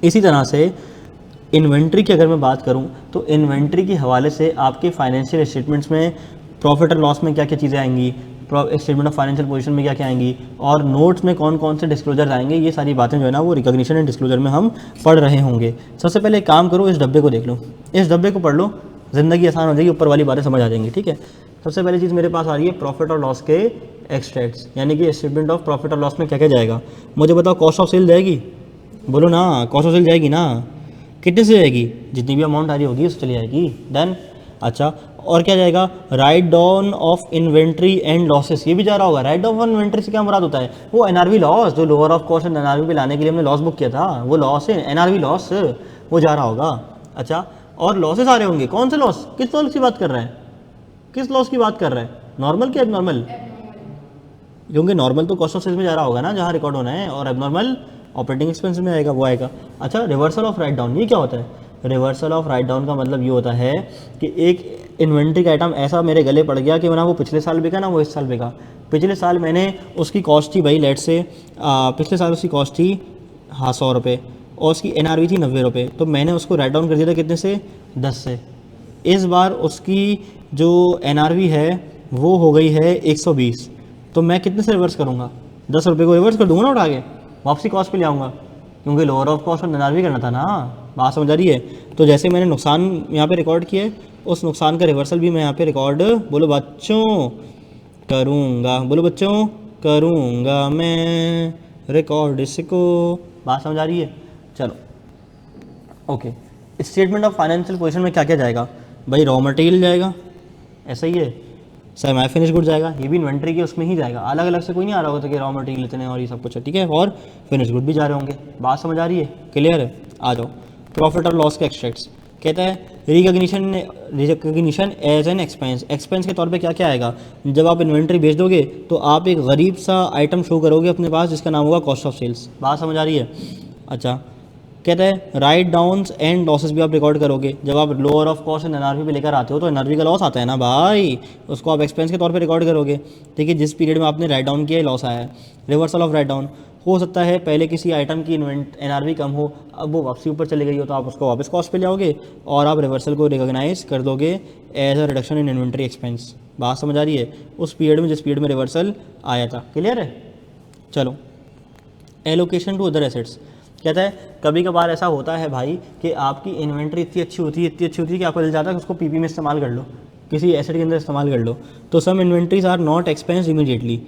इसी तरह से इन्वेंट्री की अगर मैं बात करूं तो इन्वेंट्री के हवाले से आपके फाइनेंशियल स्टेटमेंट्स में प्रॉफिट और लॉस में क्या क्या चीज़ें आएंगी, स्टेटमेंट ऑफ फाइनेंशियल पोजीशन में क्या क्या आएंगी, और नोट्स में कौन कौन से डिस्क्लोजर आएंगे, ये सारी बातें जो है ना वो रिकॉग्निशन एंड डिस्क्लोजर में हम पढ़ रहे होंगे। सबसे पहले एक काम करो, इस डब्बे को देख लो, इस डब्बे को पढ़ लो, ज़िंदगी आसान हो जाएगी, ऊपर वाली बातें समझ आ जाएंगी, ठीक है। सबसे पहली चीज़ मेरे पास आ रही है प्रॉफिट और लॉस के एक्सट्रैक्ट्स, यानी कि स्टेटमेंट ऑफ प्रॉफिट और लॉस में क्या क्या जाएगा। मुझे बताओ, कॉस्ट ऑफ सेल जाएगी, बोलो ना, कॉस्ट ऑफ सेल जाएगी ना, कितने से जाएगी, जितनी भी अमाउंट आ रही होगी उससे चली जाएगी। डन। अच्छा, और क्या जाएगा, right down of inventory and losses, ये भी जा रहा होगा। राइट डाउन ऑफ इन्वेंट्री से क्या मुराद होता है, वो NRV लॉस, जो लोअर ऑफ कॉस्ट NRV पे लाने के लिए हमने लॉस बुक किया था, वो लॉस है NRV लॉस, वो जा रहा होगा। अच्छा, और लॉसेस आ रहे होंगे, कौन से लॉस, किस लॉस की बात कर रहा है, किस लॉस की बात कर रहा है, नॉर्मल कि एबनॉर्मल, क्योंकि नॉर्मल तो कॉस्ट ऑफ सेल्स में जा रहा होगा ना जहाँ रिकॉर्ड होना है, और एबनॉर्मल ऑपरेटिंग एक्सपेंस में आएगा, वो आएगा। अच्छा, रिवर्सल ऑफ राइट डाउन, ये क्या होता है, रिवर्सल ऑफ राइट डाउन का मतलब ये होता है कि एक इन्वेंट्री का आइटम ऐसा मेरे गले पड़ गया कि ना वो पिछले साल बिका ना वो इस साल बिका। पिछले साल मैंने उसकी कॉस्ट थी भाई, लेट से पिछले साल उसकी कॉस्ट थी 100 रुपये और उसकी NRV थी 90 रुपये, तो मैंने उसको राइट डाउन कर दिया था कितने से, 10 से। इस बार उसकी जो NRV है वो हो गई है 120, तो मैं कितने से रिवर्स करूँगा, 10 रुपये को रिवर्स कर दूँगा ना, उठा के वापसी कॉस्ट पे ले आऊँगा, क्योंकि लोअर ऑफ कॉस्ट और NRV करना था ना, बात समझ आ रही है। तो जैसे मैंने नुकसान यहाँ पे रिकॉर्ड किया है, उस नुकसान का रिवर्सल भी मैं यहाँ पे रिकॉर्ड, बोलो बच्चों, करूँगा, बोलो बच्चों, करूँगा मैं रिकॉर्ड इसको, बात समझ आ रही है। चलो okay, statement of financial position में क्या क्या जाएगा भाई? रॉ मटेरियल जाएगा, ऐसा ही है, सेमी फिनिश गुड जाएगा, ये भी इन्वेंट्री के उसमें ही जाएगा, अलग अलग से कोई नहीं आ रहा होता कि रॉ मटेरियल इतने और ये सब कुछ है, ठीक है, और फिनिश गुड भी जा रहे होंगे। बात समझ आ रही है? क्लियर है? आ जाओ, प्रॉफिट और लॉस के एक्सट्रैक्ट्स कहता है recognition as an expense, expense के तौर पे क्या क्या आएगा? जब आप इन्वेंट्री बेच दोगे तो आप एक गरीब सा आइटम शो करोगे अपने पास जिसका नाम होगा कॉस्ट ऑफ सेल्स। बात समझ आ रही है? अच्छा, कहता है राइट डाउन्स एंड लॉसेस भी आप रिकॉर्ड करोगे। जब आप लोअर ऑफ कॉस्ट एनआरवी पे लेकर आते हो तो एनआरवी का लॉस आता है ना भाई, उसको आप एक्सपेंस के तौर पे रिकॉर्ड करोगे, ठीक है, जिस पीरियड में आपने राइट डाउन किया लॉस आया है। रिवर्सल ऑफ राइट डाउन हो सकता है पहले किसी आइटम की एनआरवी कम हो, अब वो वापसी ऊपर चली गई हो तो आप उसको वापस कॉस्ट पे ले आओगे और आप रिवर्सल को रिकॉग्नाइज कर दोगे as a reduction in inventory expense. बात समझ आ रही है? उस पीरियड में जिस पीरियड में रिवर्सल आया था। क्लियर है? चलो, एलोकेशन टू अदर एसेट्स कहता है कभी कभार ऐसा होता है भाई कि आपकी इन्वेंट्री इतनी अच्छी होती है कि आपको मिल जाता है कि उसको पीपी में इस्तेमाल कर लो, किसी एसेट के अंदर इस्तेमाल कर लो। तो some inventories are not expense immediately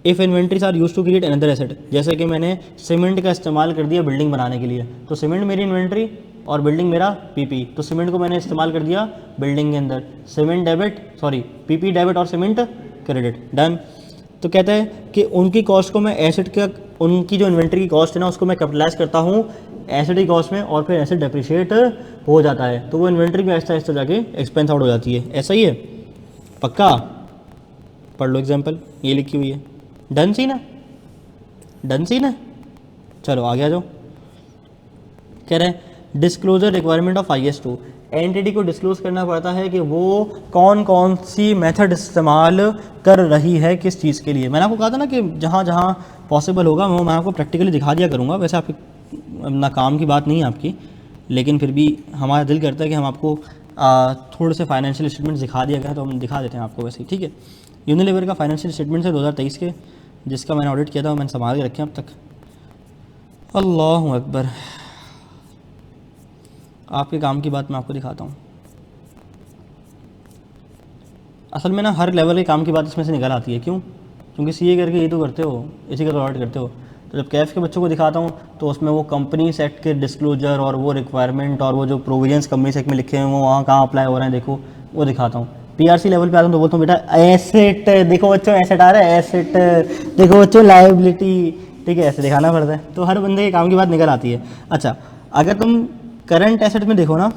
if inventories are use to create another asset. जैसे कि मैंने सीमेंट का इस्तेमाल कर दिया बिल्डिंग बनाने के लिए, तो सीमेंट मेरी इन्वेंट्री और बिल्डिंग मेरा पीपी, तो सीमेंट को मैंने इस्तेमाल कर दिया बिल्डिंग के अंदर, cement debit, sorry PP debit और सीमेंट क्रेडिट, डन। तो कहता है कि उनकी कॉस्ट को मैं एसेट का, उनकी जो इन्वेंट्री की कॉस्ट है ना उसको मैं कैपिटलाइज करता हूँ एसेट की कॉस्ट में और फिर एसेट डेप्रिशिएट हो जाता है, तो वो इन्वेंट्री भी आहिस्ता आहिस्ता जाके एक्सपेंस आउट हो जाती है। ऐसा ही है? पक्का? पढ़ लो एग्जाम्पल, ये लिखी हुई है, डन सी ना, डन सी ना। चलो आगे आ जाओ। कह रहे हैं disclosure requirement of IS2, entity को डिस्क्लोज करना पड़ता है कि वो कौन कौन सी मेथड इस्तेमाल कर रही है किस चीज़ के लिए। मैंने आपको कहा था ना कि जहाँ जहाँ पॉसिबल होगा मैं आपको प्रैक्टिकली दिखा दिया करूँगा। वैसे आपकी ना काम की बात नहीं है आपकी, लेकिन फिर भी हमारा दिल करता है कि हम आपको थोड़े से फाइनेंशियल स्टेटमेंट्स दिखा दिया गया तो हम दिखा देते हैं आपको वैसे ही, ठीक है। यूनिलीवर का फाइनेंशियल स्टेटमेंट है 2023 के, जिसका मैंने ऑडिट किया था, मैंने संभाल के रखे अब तक। अल्लाह अकबर। आपके काम की बात मैं आपको दिखाता हूँ। असल में ना हर लेवल के काम की बात इसमें से निकल आती है। क्यों? क्योंकि सीए करके ये तो करते हो, इसी का तो ऑडिट करते हो। तो जब कैफ के बच्चों को दिखाता हूँ तो उसमें वो कंपनी सेक्ट के डिस्क्लोजर और वो रिक्वायरमेंट और वो जो प्रोविजंस कंपनी सेक्ट में लिखे हैं वो वहाँ कहाँ अप्लाई हो रहे हैं देखो, वो दिखाता हूँ। पीआरसी लेवल पे आता हूँ तो बोलता हूँ बेटा एसेट देखो बच्चों, एसेट आ रहा है, एसेट देखो बच्चों, लायबिलिटी, ठीक है, ऐसे दिखाना पड़ता है। तो हर बंदे के काम की बात निकल आती है। अच्छा, अगर तुम करंट एसेट में देखो ना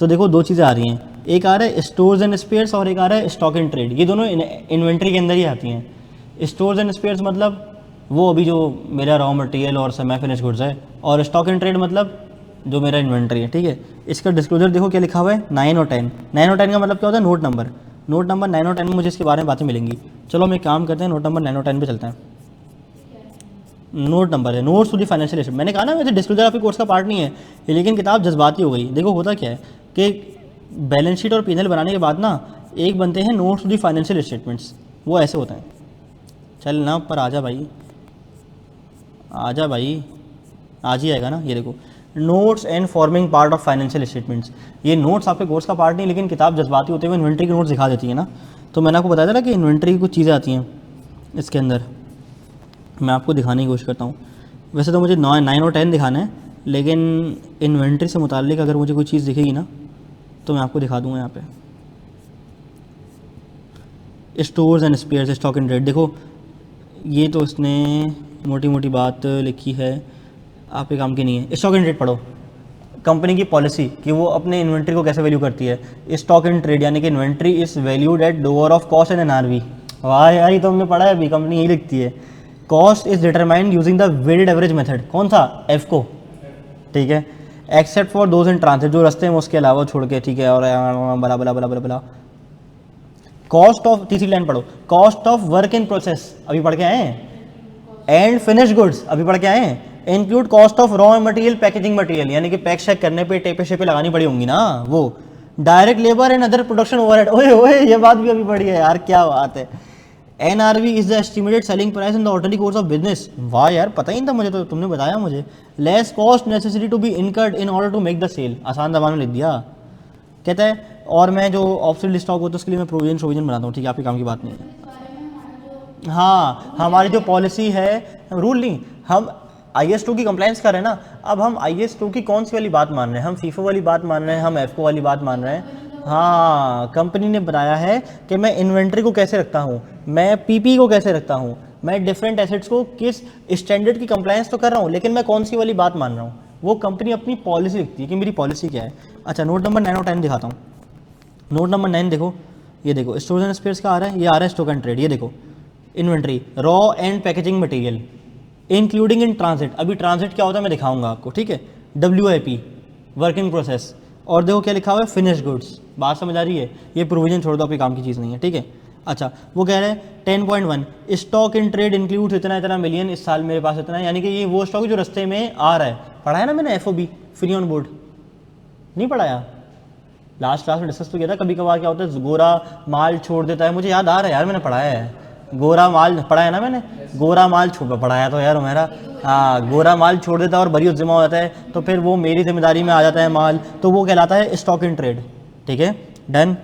तो देखो दो चीज़ें आ रही हैं, एक आ रहा है स्टोर्स एंड स्पेयर्स और एक आ रहा है स्टॉक एंड ट्रेड। ये दोनों इन्वेंट्री के अंदर ही आती हैं। स्टोर्स एंड स्पेयर्स मतलब वो अभी जो मेरा रॉ मटेरियल और सेमी फिनिश गुड्स है, और स्टॉक एंड ट्रेड मतलब जो मेरा इन्वेंट्री है, ठीक है। इसका डिस्क्लोजर देखो क्या लिखा हुआ है, 9 और 10। 9 और 10 का मतलब क्या होता है? Note number. नोट नंबर 9 और 10 में मुझे इसके बारे में बातें मिलेंगी। चलो हम एक काम करते हैं, नोट नंबर 9 और 10 पे चलते हैं। नोट नंबर है notes to the financial statement. मैंने कहा ना वैसे डिस्क्लोजर आपके कोर्स का पार्ट नहीं है, लेकिन किताब जज्बाती हो गई। देखो होता क्या है कि बैलेंस शीट और पीएनएल बनाने के बाद ना एक बनते हैं notes to the financial statements, वो ऐसे होते हैं। चल ना ऊपर आजा भाई, आजा भाई, आज ही आएगा ना। ये देखो, notes and forming part of financial statements. ये नोट्स आपके कोर्स का पार्ट नहीं, लेकिन किताब जज्बाती होते हुए इन्वेंट्री के नोट्स दिखा देती है ना। तो मैंने आपको बताया था ना कि इन्वेंट्री की कुछ चीज़ें आती हैं इसके अंदर, मैं आपको दिखाने की कोशिश करता हूँ। वैसे तो मुझे 9 और 10 दिखाना है, लेकिन इन्वेंट्री से मुताल्लिक अगर मुझे कोई चीज़ दिखेगी ना तो मैं आपको दिखा दूँगा। यहाँ पे stores and spheres, stock and trade. देखो ये तो इसने मोटी मोटी बात लिखी है, आपके काम की नहीं है। स्टॉक एंड ट्रेड पढ़ो, कंपनी की पॉलिसी कि वो अपने इन्वेंट्री को कैसे वैल्यू करती है। स्टॉक एंड ट्रेड यानी कि inventory is valued at lower of cost and NRV. वाह यार, ये तो हमने पढ़ा है अभी, कंपनी यही लिखती है। Cost is determined using the weighted average method. कौन सा? एफ को, ठीक है, except for those in transit, जो रस्ते में उसके अलावा छोड़ के, ठीक है, और बला बला बला बला बला। कॉस्ट ऑफ, तीसरी लाइन पढ़ो, cost of work in process अभी पढ़ के आए हैं, एंड फिनिश गुड्स अभी पढ़ के आए हैं। Include cost of raw material, packaging material, यानी कि पैक शैक करने पे टेपे शेपे लगानी पड़ी होंगी ना वो। Direct labour and other production overhead. ओए ओए, ये बात भी अभी पढ़ी है यार, क्या बात है। NRV is the estimated selling price in the ordinary course of business. वाह यार, पता ही नहीं था मुझे, तो तुमने बताया मुझे। Less cost necessary to be incurred in order to make the sale. आसान जबान में लिख दिया। कहता है और मैं जो ऑब्सोल्यूट स्टॉक होता है उसके लिए मैं प्रोविजन बनाता हूँ, ठीक है, आपके काम की बात नहीं है। हाँ, हमारी जो पॉलिसी है, रूल नहीं, हम IS2 की कंप्लायंस कर रहे हैं ना। अब हम IS2 की कौन सी वाली बात मान रहे हैं, हम फीफो वाली बात मान रहे हैं, हम एफको वाली बात मान रहे हैं। हाँ, कंपनी ने बताया है कि मैं इन्वेंट्री को कैसे रखता हूँ, मैं पीपी को कैसे रखता हूँ, मैं डिफरेंट एसेट्स को किस स्टैंडर्ड की कंप्लायंस तो कर रहा हूँ, लेकिन मैं कौन सी वाली बात मान रहा हूँ, वो कंपनी अपनी पॉलिसी लिखती है कि मेरी पॉलिसी क्या है। अच्छा, नोट नंबर 9 और 10 दिखाता हूँ। नोट नंबर 9 देखो, ये देखो स्टोरेज एंड स्पेयर्स का आ रहा है, ये आ रहा है स्टॉक एंड ट्रेड। ये देखो inventory, raw and packaging material including in transit. अभी ट्रांजिट क्या होता है मैं दिखाऊंगा आपको, ठीक है। WIP वर्किंग प्रोसेस, और देखो क्या लिखा हुआ है, फिनिश गुड्स। बात समझ आ रही है, ये प्रोविजन छोड़ दो, आपके काम की चीज़ नहीं है, ठीक है। अच्छा, वो कह रहे हैं 10.1 स्टॉक इन ट्रेड इंक्लूड इतना इतना मिलियन, इस साल मेरे पास इतना है, यानी कि ये वो स्टॉक जो रास्ते में आ रहा है। पढ़ाया ना मैंने FOB, फ्री ऑन बोर्ड, नहीं पढ़ाया? लास्ट क्लास में डिस्कस तो किया था। कभी कभार क्या होता है, गोरा माल छोड़ देता है, मुझे याद आ रहा है यार, मैंने पढ़ाया है। गोरा माल पढ़ा है ना मैंने, गोरा माल पढ़ाया तो यार मेरा। हाँ, गोरा माल छोड़ देता है और बरी जिम्मा हो जाता है, तो फिर वो मेरी जिम्मेदारी में आ जाता है माल, तो वो कहलाता है स्टॉक इन ट्रेड, ठीक है, डन।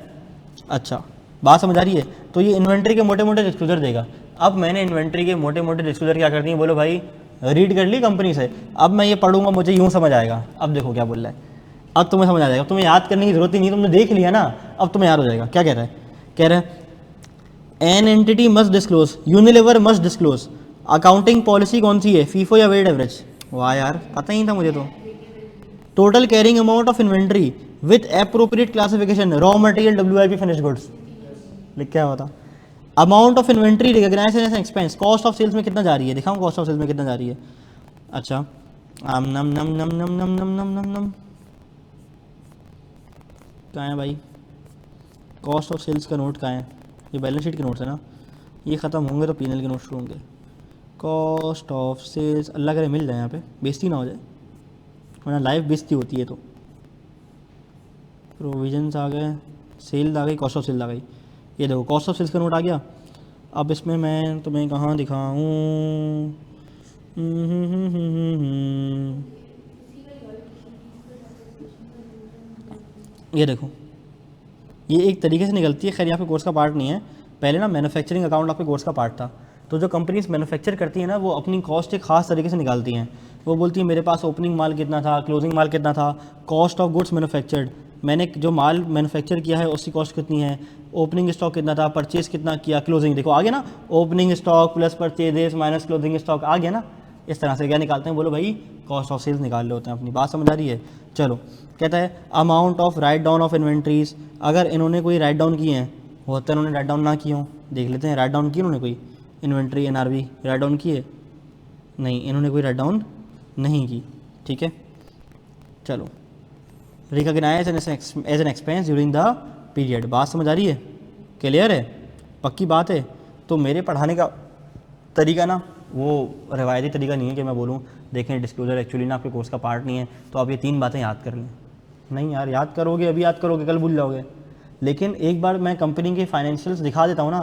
अच्छा, बात समझ आ रही है? तो ये इन्वेंट्री के मोटे मोटे डिस्क्लोजर देगा। अब मैंने इन्वेंट्री के मोटे मोटे डिस्क्लोजर क्या कर दिए, बोलो भाई, रीड कर ली कंपनी से। अब मैं ये पढ़ूंगा, मुझे यूँ समझ आएगा। अब देखो क्या बोल रहा है, अब तुम्हें समझ आ जाएगा, तुम्हें याद करने की जरूरत ही नहीं, तुमने देख लिया ना, अब तुम्हें याद हो जाएगा। क्या कह रहा है, कह रहा है an entity must disclose, Unilever must disclose. Accounting policy कौन सी है, फीफो या वेटेड एवरेज? वाह यार, पता ही नहीं था मुझे तो। Total carrying amount of inventory with appropriate classification, raw material, WIP, finish goods, लिख क्या हुआ था। Amount of inventory recognised as an expense, cost of sales में कितना जा रही है, दिखाऊं कॉस्ट ऑफ सेल्स में कितना जा रही है। अच्छा, आम नम नम नम नम नम नम नम नम नम, कहाँ है भाई कॉस्ट ऑफ सेल्स का नोट, कहाँ है? ये बैलेंस शीट के नोट्स है ना, ये ख़त्म होंगे तो P&L के नोट शुरू होंगे। कॉस्ट ऑफ सेल्स, अल्लाह करे मिल जाए यहाँ पे, बेइज्जती ना हो जाए, वरना लाइव बेइज्जती होती है। तो प्रोविजंस आ गए, सेल आ गई, कॉस्ट ऑफ सेल आ गई। ये देखो कॉस्ट ऑफ सेल्स का नोट आ गया। अब इसमें मैं तुम्हें कहाँ दिखाऊँ, ये देखो, ये एक तरीके से निकलती है, खैर यहाँ पे कोर्स का पार्ट नहीं है। पहले ना मैन्युफैक्चरिंग अकाउंट आपके कोर्स का पार्ट था। तो जो कंपनीज मैन्युफैक्चर करती है ना, वो अपनी कॉस्ट एक खास तरीके से निकालती हैं। वो बोलती है मेरे पास ओपनिंग माल कितना था, क्लोजिंग माल कितना था, कॉस्ट ऑफ गुड्स मैन्युफैक्चर्ड, मैंने जो माल मैन्युफैक्चर किया है उसकी कॉस्ट कितनी है, ओपनिंग स्टॉक कितना था, परचेज कितना किया, क्लोजिंग, देखो आ गया ना, opening stock plus purchases minus closing stock आ गया ना। इस तरह से क्या निकालते हैं, बोलो भाई कॉस्ट ऑफ सेल्स निकाल लेते हैं अपनी। बात समझ आ रही है? चलो, कहता है amount of write down of inventories, अगर इन्होंने कोई राइट डाउन किए हैं, होता है इन्होंने राइट डाउन ना किए हों, देख लेते हैं राइट डाउन किए इन्होंने कोई इन्वेंट्री NRV राइट डाउन किए? नहीं, इन्होंने कोई राइट डाउन नहीं की, ठीक है। चलो, recognise as an expense during the period. बात समझ आ रही है? क्लियर है? पक्की बात है? तो मेरे पढ़ाने का तरीका ना वो रिवायती तरीका नहीं है कि मैं बोलूँ देखें डिस्क्लोजर एक्चुअली ना आपके कोर्स का पार्ट नहीं है, तो आप ये 3 बातें याद कर लें। नहीं यार, याद करोगे, अभी याद करोगे कल भूल जाओगे। लेकिन एक बार मैं कंपनी के फाइनेंशियल्स दिखा देता हूँ ना,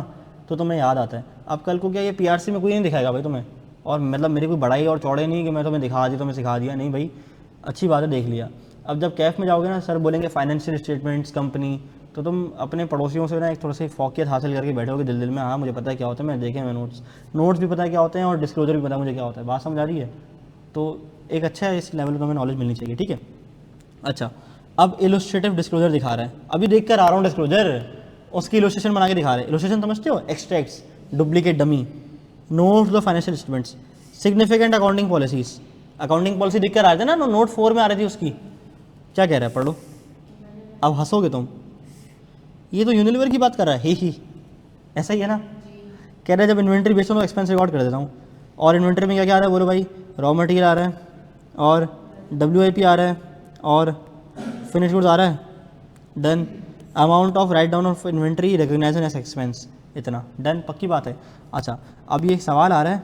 तो तुम्हें याद आता है। अब कल को क्या ये PRC में कोई नहीं दिखाएगा भाई तुम्हें, और मतलब मेरी कोई बड़ाई और चौड़े नहीं कि मैं तुम्हें दिखा दी, तुम्हें सिखा दिया, नहीं भाई, अच्छी बात है देख लिया। अब जब कैफ में जाओगे ना, सर बोलेंगे फाइनेंशियल स्टेटमेंट्स कंपनी, तो तुम अपने पड़ोसियों से ना एक थोड़ा सी फोकियत हासिल करके बैठोगे दिल में, हाँ मुझे पता है क्या होता है, मैं देखे मैं नोट्स भी पता है क्या होते हैं, और डिस्क्लोजर भी पता है मुझे क्या होता है। बात समझ आ रही है? तो एक अच्छा है, इस लेवल पर तुम्हें नॉलेज मिलनी चाहिए, ठीक है। अच्छा, अब इलस्ट्रेटिव डिस्क्लोजर दिखा रहा है, अभी देख कर आ रहा हूँ डिस्क्लोजर, उसकी इलस्ट्रेशन बना के दिखा रहे हैं। इलस्ट्रेशन समझते हो? Extracts, duplicate dummy, notes the financial statements, significant accounting policies. Accounting policy दिख कर आ रहे थे ना, नोट 4 में आ रही थी उसकी। क्या कह रहा है, पढ़ लो। अब हंसोगे तुम, ये तो यूनिलीवर की बात कर रहा है, ही ऐसा ही है ना। कह रहा है जब इन्वेंट्री बेचता हूँ तो एक्सपेंस रिकॉर्ड कर देता हूँ, और इन्वेंट्री में क्या क्या आ रहा है, बोलो भाई, रॉ मटेरियल आ रहा है, और WIP आ रहा है, और फिनिश गुड्स आ रहा है, done. Amount of write down of inventory recognised as expense, इतना, डन, पक्की बात है। अच्छा, अब ये सवाल आ रहा है,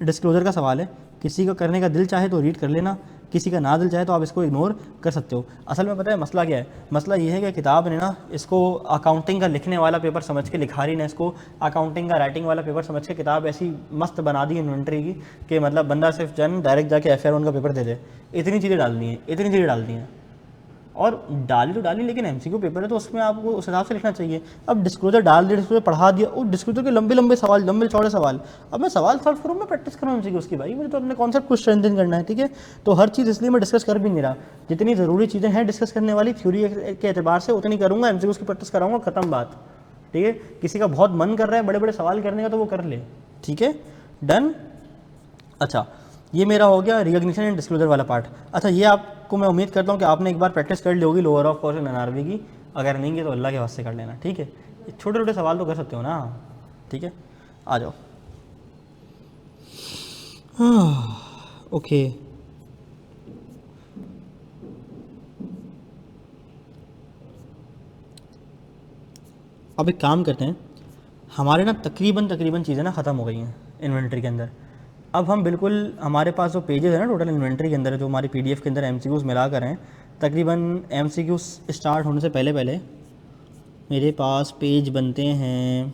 डिस्क्लोजर का सवाल है, किसी का करने का दिल चाहे तो रीड कर लेना, किसी का ना दिल चाहे तो आप इसको इग्नोर कर सकते हो। असल में पता है मसला क्या है, मसला ये है कि किताब ने ना इसको अकाउंटिंग का लिखने वाला पेपर समझ के, लिखारी ने इसको अकाउंटिंग का राइटिंग वाला पेपर समझ के किताब ऐसी मस्त बना दी इन्वेंट्री की कि मतलब बंदा सिर्फ डायरेक्ट जाके FR1 का पेपर दे दे। इतनी चीज़ें डाल दी हैं, इतनी चीज़ें डाल दी हैं। और डाली तो डाली, लेकिन एमसीक्यू पेपर है तो उसमें आपको उस हिसाब से लिखना चाहिए। अब डिस्क्लोजर डाल दिया, डिस्क्लोजर पढ़ा दिया, और डिस्क्लोजर के लंबे लंबे सवाल, लंबे चौड़े सवाल, अब मैं सवाल सॉल्व करूँ, मैं प्रैक्टिस करूँ एमसीक्यू उसकी, भाई मुझे तो अपने कॉन्सेप्ट को स्ट्रेंथन करना है, ठीक है। तो हर चीज़ इसलिए मैं डिस्कस कर भी नहीं रहा, जितनी ज़रूरी चीज़ें हैं डिस्कस करने वाली थ्योरी के एतबार से उतनी करूँगा, एमसीक्यू की प्रैक्टिस कराऊंगा, खत्म बात, ठीक है। किसी का बहुत मन कर रहा है बड़े बड़े सवाल करने का तो वो कर ले, ठीक है, डन। अच्छा, ये मेरा हो गया रिकॉग्निशन एंड डिस्क्लोजर वाला पार्ट। अच्छा, ये आपको मैं उम्मीद करता हूँ कि आपने एक बार प्रैक्टिस कर ली होगी lower of cost and NRV की, अगर नहीं की तो अल्लाह के वास्ते कर लेना, ठीक है। छोटे छोटे सवाल तो कर सकते हो ना, ठीक है। आ जाओ, ओके। अब एक काम करते हैं, हमारे ना तकरीबन चीज़ें ना ख़त्म हो गई हैं इन्वेंट्री के अंदर। अब हम बिल्कुल, हमारे पास जो पेजेस है ना टोटल इन्वेंट्री के अंदर, जो हमारी पीडीएफ के अंदर एमसीक्यूज़ मिला कर हैं, तकरीबन एमसीक्यूज़ स्टार्ट होने से पहले पहले मेरे पास पेज बनते हैं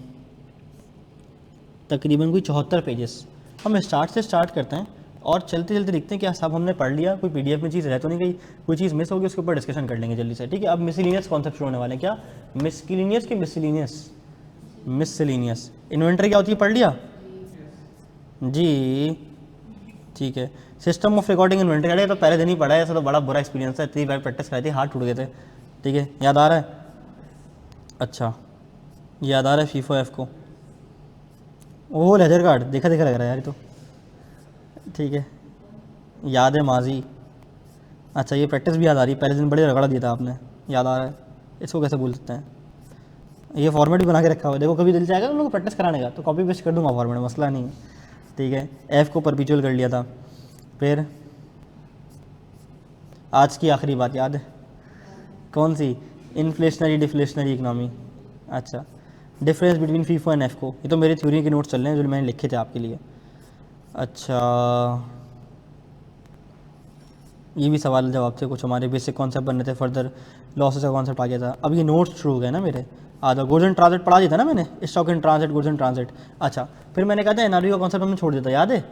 तकरीबन कोई 74 पेजेस। हम स्टार्ट से स्टार्ट करते हैं और चलते चलते देखते हैं क्या सब हमने पढ़ लिया, कोई पीडीएफ में चीज़ रह तो नहीं गई, कोई चीज़ मिस होगी, उसके ऊपर डिस्कशन कर लेंगे जल्दी से, ठीक है। अब मिसलिनियस कॉन्सेप्ट शुरू होने वाले हैं। क्या मिसलिनियस की मिसलिनियस? मिसलिनियस इन्वेंट्री क्या होती है, पढ़ लिया जी, ठीक है। सिस्टम ऑफ रिकॉर्डिंग इन्वेंट्री, अरे तो पहले दिन ही पढ़ा है, ऐसा तो बड़ा बुरा एक्सपीरियंस है, इतनी बार प्रैक्टिस कराई थी, हाथ टूट गए थे, ठीक है। याद आ रहा है? अच्छा, याद आ रहा है फीफो एफ को, ओह लेजर कार्ड, देखा देखा लग रहा है यार ये तो, ठीक है। याद है माजी, अच्छा ये प्रैक्टिस भी याद आ रही है, पहले दिन बड़े रगड़ा दिया था आपने, याद आ रहा है, इसको कैसे भूल सकते हैं। ये फॉर्मेट भी बना के रखा हुआ है, देखो कभी दिल चाहेगा उन लोगों को प्रैक्टिस कराने का तो कॉपी पेस्ट कर दूंगा फॉर्मेट, मसला नहीं है, ठीक है। एफ़ को परपिचुअल कर लिया था। फिर आज की आखिरी बात याद है कौन सी? Inflationary deflationary economy. अच्छा, difference between FIFO and F को, ये तो मेरे थ्योरी के नोट्स चल रहे हैं जो मैंने लिखे थे आपके लिए। अच्छा, ये भी सवाल जवाब थे कुछ, हमारे बेसिक कॉन्सेप्ट बनने थे, फर्दर लॉसेस का कॉन्सेप्ट आ गया था। अब ये नोट्स शुरू हो गए ना मेरे, आधा गुड्स एंड ट्रांजिट पढ़ा दिया था ना मैंने, stock in transit, goods and transit. अच्छा, फिर मैंने कहा था एनआरवी का कॉन्सेप्ट हमने छोड़ दिया था, याद है?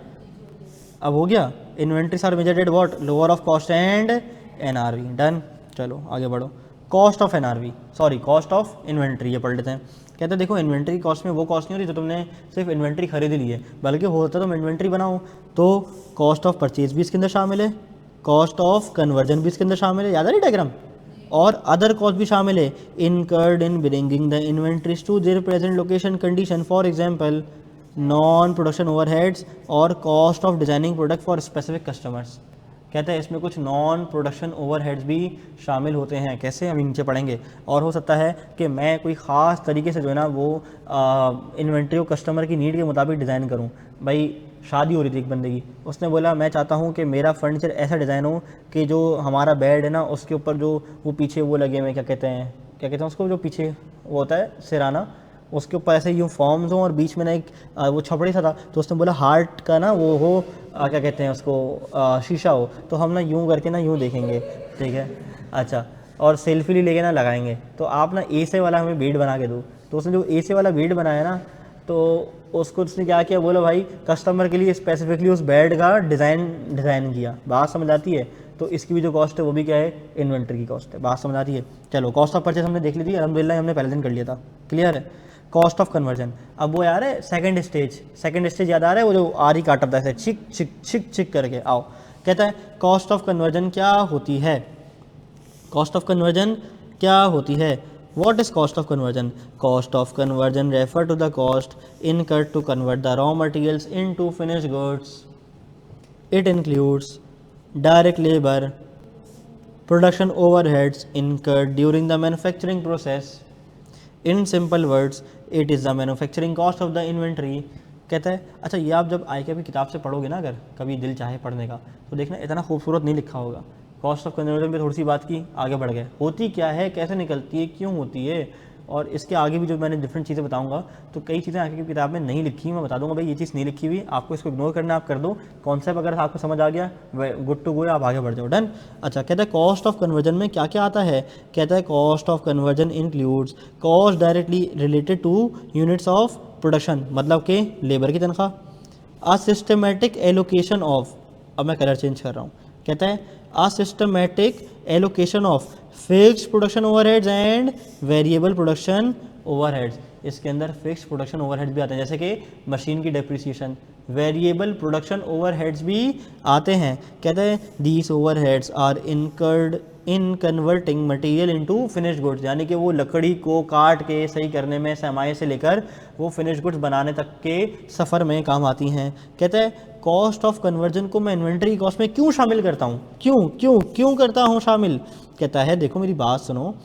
अब हो गया, inventories are measured at what, lower of cost and NRV, done. चलो आगे बढ़ो, cost of NRV, sorry cost of inventory, ये पढ़ लेते हैं। कहते हैं देखो इन्वेंट्री की कॉस्ट में वो कॉस्ट नहीं होती जो तुमने सिर्फ इन्वेंट्री खरीद ली है, बल्कि होता तुम इन्वेंट्री बनाओ तो कॉस्ट ऑफ परचेज भी इसके अंदर शामिल है, कॉस्ट ऑफ कन्वर्जन भी इसके अंदर शामिल है, याद आ रही डायग्राम, और अदर कॉस्ट भी शामिल है, incurred in bringing the inventories to their present location condition, for example non production overheads or cost of designing product for specific customers. कहते हैं इसमें कुछ नॉन प्रोडक्शन ओवरहेड्स भी शामिल होते हैं, कैसे हम नीचे पढ़ेंगे। और हो सकता है कि मैं कोई ख़ास तरीके से जो है ना वो इन्वेंट्री को कस्टमर की नीड के मुताबिक डिज़ाइन करूं। भाई शादी हो रही थी एक बंदे की, उसने बोला मैं चाहता हूं कि मेरा फर्नीचर ऐसा डिज़ाइन हो कि जो हमारा बेड है ना उसके ऊपर जो वो पीछे वो लगे हुए क्या कहते हैं उसको, जो पीछे वो होता है सिराना, उसके ऊपर ऐसे यूँ फॉर्म्स हों और बीच में ना एक वो छपड़ी सा था, तो उसने बोला हार्ट का ना वो हो क्या कहते हैं उसको शीशा हो, तो हम ना यूँ करके ना यूँ देखेंगे, ठीक है। अच्छा, और सेल्फी लेके ना लगाएंगे, तो आप ना ए से वाला हमें बेड बना के दो। तो उसने जो ए से वाला बेड बनाया ना, तो उसको उसने क्या किया, बोला भाई कस्टमर के लिए स्पेसिफिकली उस बेड का डिज़ाइन किया। बात समझ आती है? तो इसकी भी जो कॉस्ट है वो भी क्या है, इन्वेंट्री की कॉस्ट है। बात समझ आती है? चलो कॉस्ट ऑफ परचेज हमने देख ली थी, अल्हम्दुलिल्लाह हमने पहले दिन कर लिया था, क्लियर है। कॉस्ट ऑफ कन्वर्जन, अब वो यार है सेकंड स्टेज याद आ रहा है, वो जो आरी काटा था ऐसे छिक छिक छिक छिक करके, आओ। कहता है कॉस्ट ऑफ कन्वर्जन क्या होती है, कॉस्ट ऑफ कन्वर्जन क्या होती है, what is cost of conversion? Cost of conversion refer to the cost incurred to convert the raw materials into finished goods, it includes direct labour, production overheads incurred during the manufacturing process, in simple words it is the manufacturing cost of the inventory. कहता है अच्छा, ये आप जब आईके की किताब से पढ़ोगे ना, अगर कभी दिल चाहे पढ़ने का, तो देखना इतना खूबसूरत नहीं लिखा होगा। कॉस्ट ऑफ कन्वर्जन पे थोड़ी सी बात की, आगे बढ़ गए, होती क्या है, कैसे निकलती है, क्यों होती है, और इसके आगे भी जो मैंने डिफरेंट चीज़ें बताऊंगा, तो कई चीज़ें आगे की किताब में नहीं लिखी, मैं बता दूंगा भाई ये चीज़ नहीं लिखी हुई, आपको इसको इग्नोर करना, आप कर दो। कॉन्सेप्ट अगर आपको समझ आ गया, गुड टू गो, आप आगे बढ़ जाओ, डन। अच्छा, कहता है कॉस्ट ऑफ कन्वर्जन में क्या क्या आता है? कहता है cost of conversion includes cost directly related two units of production, मतलब कि लेबर की तनख्वाह, अ सिस्टमेटिक एलोकेशन ऑफ, अब मैं कलर चेंज कर रहा हूँ, कहता है a systematic allocation of fixed production overheads and variable production overheads. इसके अंदर फिक्स्ड प्रोडक्शन ओवरहेड्स भी आते हैं, जैसे कि मशीन की डेप्रिसिएशन। वेरिएबल प्रोडक्शन ओवरहेड्स भी आते हैं। कहते हैं these overheads are incurred in converting material into finished goods, यानी कि वो लकड़ी को काट के सही करने में, समाई से लेकर वो फिनिश्ड गुड्स बनाने तक के सफ़र में काम आती हैं। कहते हैं कॉस्ट ऑफ कन्वर्जन को मैं इन्वेंट्री कॉस्ट में क्यों शामिल करता हूँ, क्यों करता हूँ शामिल। कहता है देखो मेरी बात सुनो,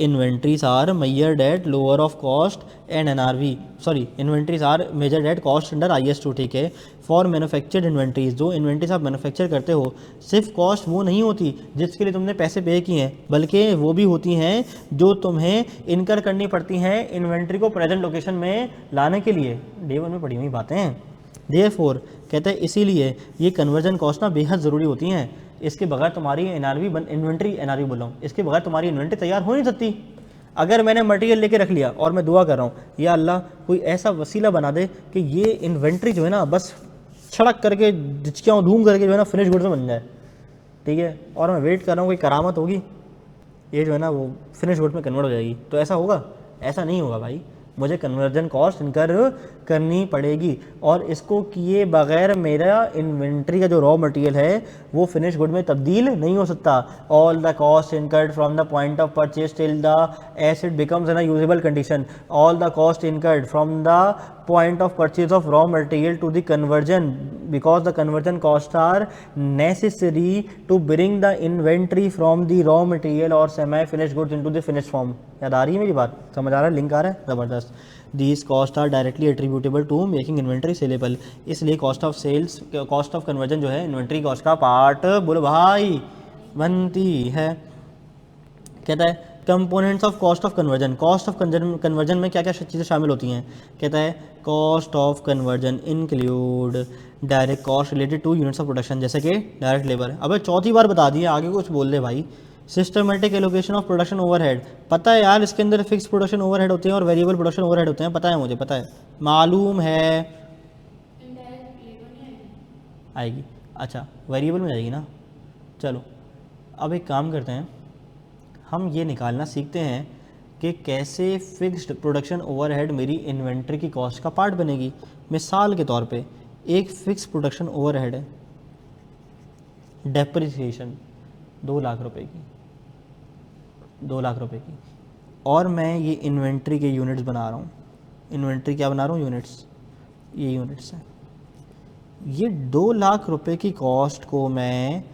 inventories are measured at lower of cost and NRV, sorry inventories are measured at cost under IS2, ठीक है। फॉर मैन्युफैक्चर्ड इन्वेंट्रीज, जो इन्वेंट्रीज आप मैन्युफैक्चर करते हो, सिर्फ कॉस्ट वो नहीं होती जिसके लिए तुमने पैसे पे किए हैं, बल्कि वो भी होती हैं जो तुम्हें इनकर करनी पड़ती हैं इन्वेंट्री को प्रेजेंट लोकेशन में लाने के लिए। डे 1 में पढ़ी हुई बातें हैं। देयरफॉर कहते हैं इसीलिए ये कन्वर्जन कॉस्ट ना बेहद ज़रूरी होती हैं। इसके बगैर तुम्हारी इन्वेंट्री बोल रहा हूँ, इसके बगैर तुम्हारी इन्वेंट्री तैयार हो नहीं सकती। अगर मैंने मटेरियल लेके रख लिया और मैं दुआ कर रहा हूँ या अल्लाह कोई ऐसा वसीला बना दे कि ये इन्वेंट्री जो है ना बस छड़क करके डिचकियाँ धूम करके जो है ना फिनिश गुड्स बन जाए, ठीक है, और मैं वेट कर रहा हूँ कोई करामत होगी, ये जो है ना वो फिनिश गुड्स में कन्वर्ट हो जाएगी, तो ऐसा होगा? ऐसा नहीं होगा भाई। मुझे कन्वर्जन कॉस्ट इनकर करनी पड़ेगी, और इसको किए बगैर मेरा इन्वेंट्री का जो रॉ मटेरियल है वो फिनिश गुड में तब्दील नहीं हो सकता। All the cost incurred from the point of purchase till the acid becomes in a usable condition, all the cost incurred from the point of purchase of raw material to the conversion, because the conversion costs are necessary to bring the inventory from the raw material or semi finished goods into the finished form। याद आ रही है मेरी बात, समझ आ रहा है, link आ रहा है, ज़बरदस्त। These costs are directly attributable to making inventory saleable, इसलिए cost of sales, cost of conversion जो है इन्वेंट्री कॉस्ट का पार्ट बोलो भाई बनती है। कहता है components of cost of conversion, cost of conversion में क्या क्या चीज़ें शामिल होती हैं। कहता है cost of conversion include direct cost related two units of production, जैसे कि डायरेक्ट लेबर। अबे चौथी बार बता दिया, आगे कुछ बोल दे भाई। Systematic allocation of production overhead, पता है यार इसके अंदर फिक्स प्रोडक्शन ओवरहेड होते हैं और वेरिएबल प्रोडक्शन ओवरहेड होते हैं, पता है मुझे, पता है, मालूम है। आएगी, अच्छा वेरिएबल में जाएगी ना। चलो अब एक काम करते हैं, हम ये निकालना सीखते हैं कि कैसे फिक्स्ड प्रोडक्शन ओवरहेड मेरी इन्वेंट्री की कॉस्ट का पार्ट बनेगी। मिसाल के तौर पे एक फिक्स प्रोडक्शन ओवरहेड है, डेप्रिसिएशन 2 लाख रुपए की, 2 लाख रुपए की, और मैं ये इन्वेंट्री के यूनिट्स बना रहा हूँ। इन्वेंट्री क्या बना रहा हूँ? यूनिट्स, ये यूनिट्स हैं। ये 2 लाख रुपए की कॉस्ट को मैं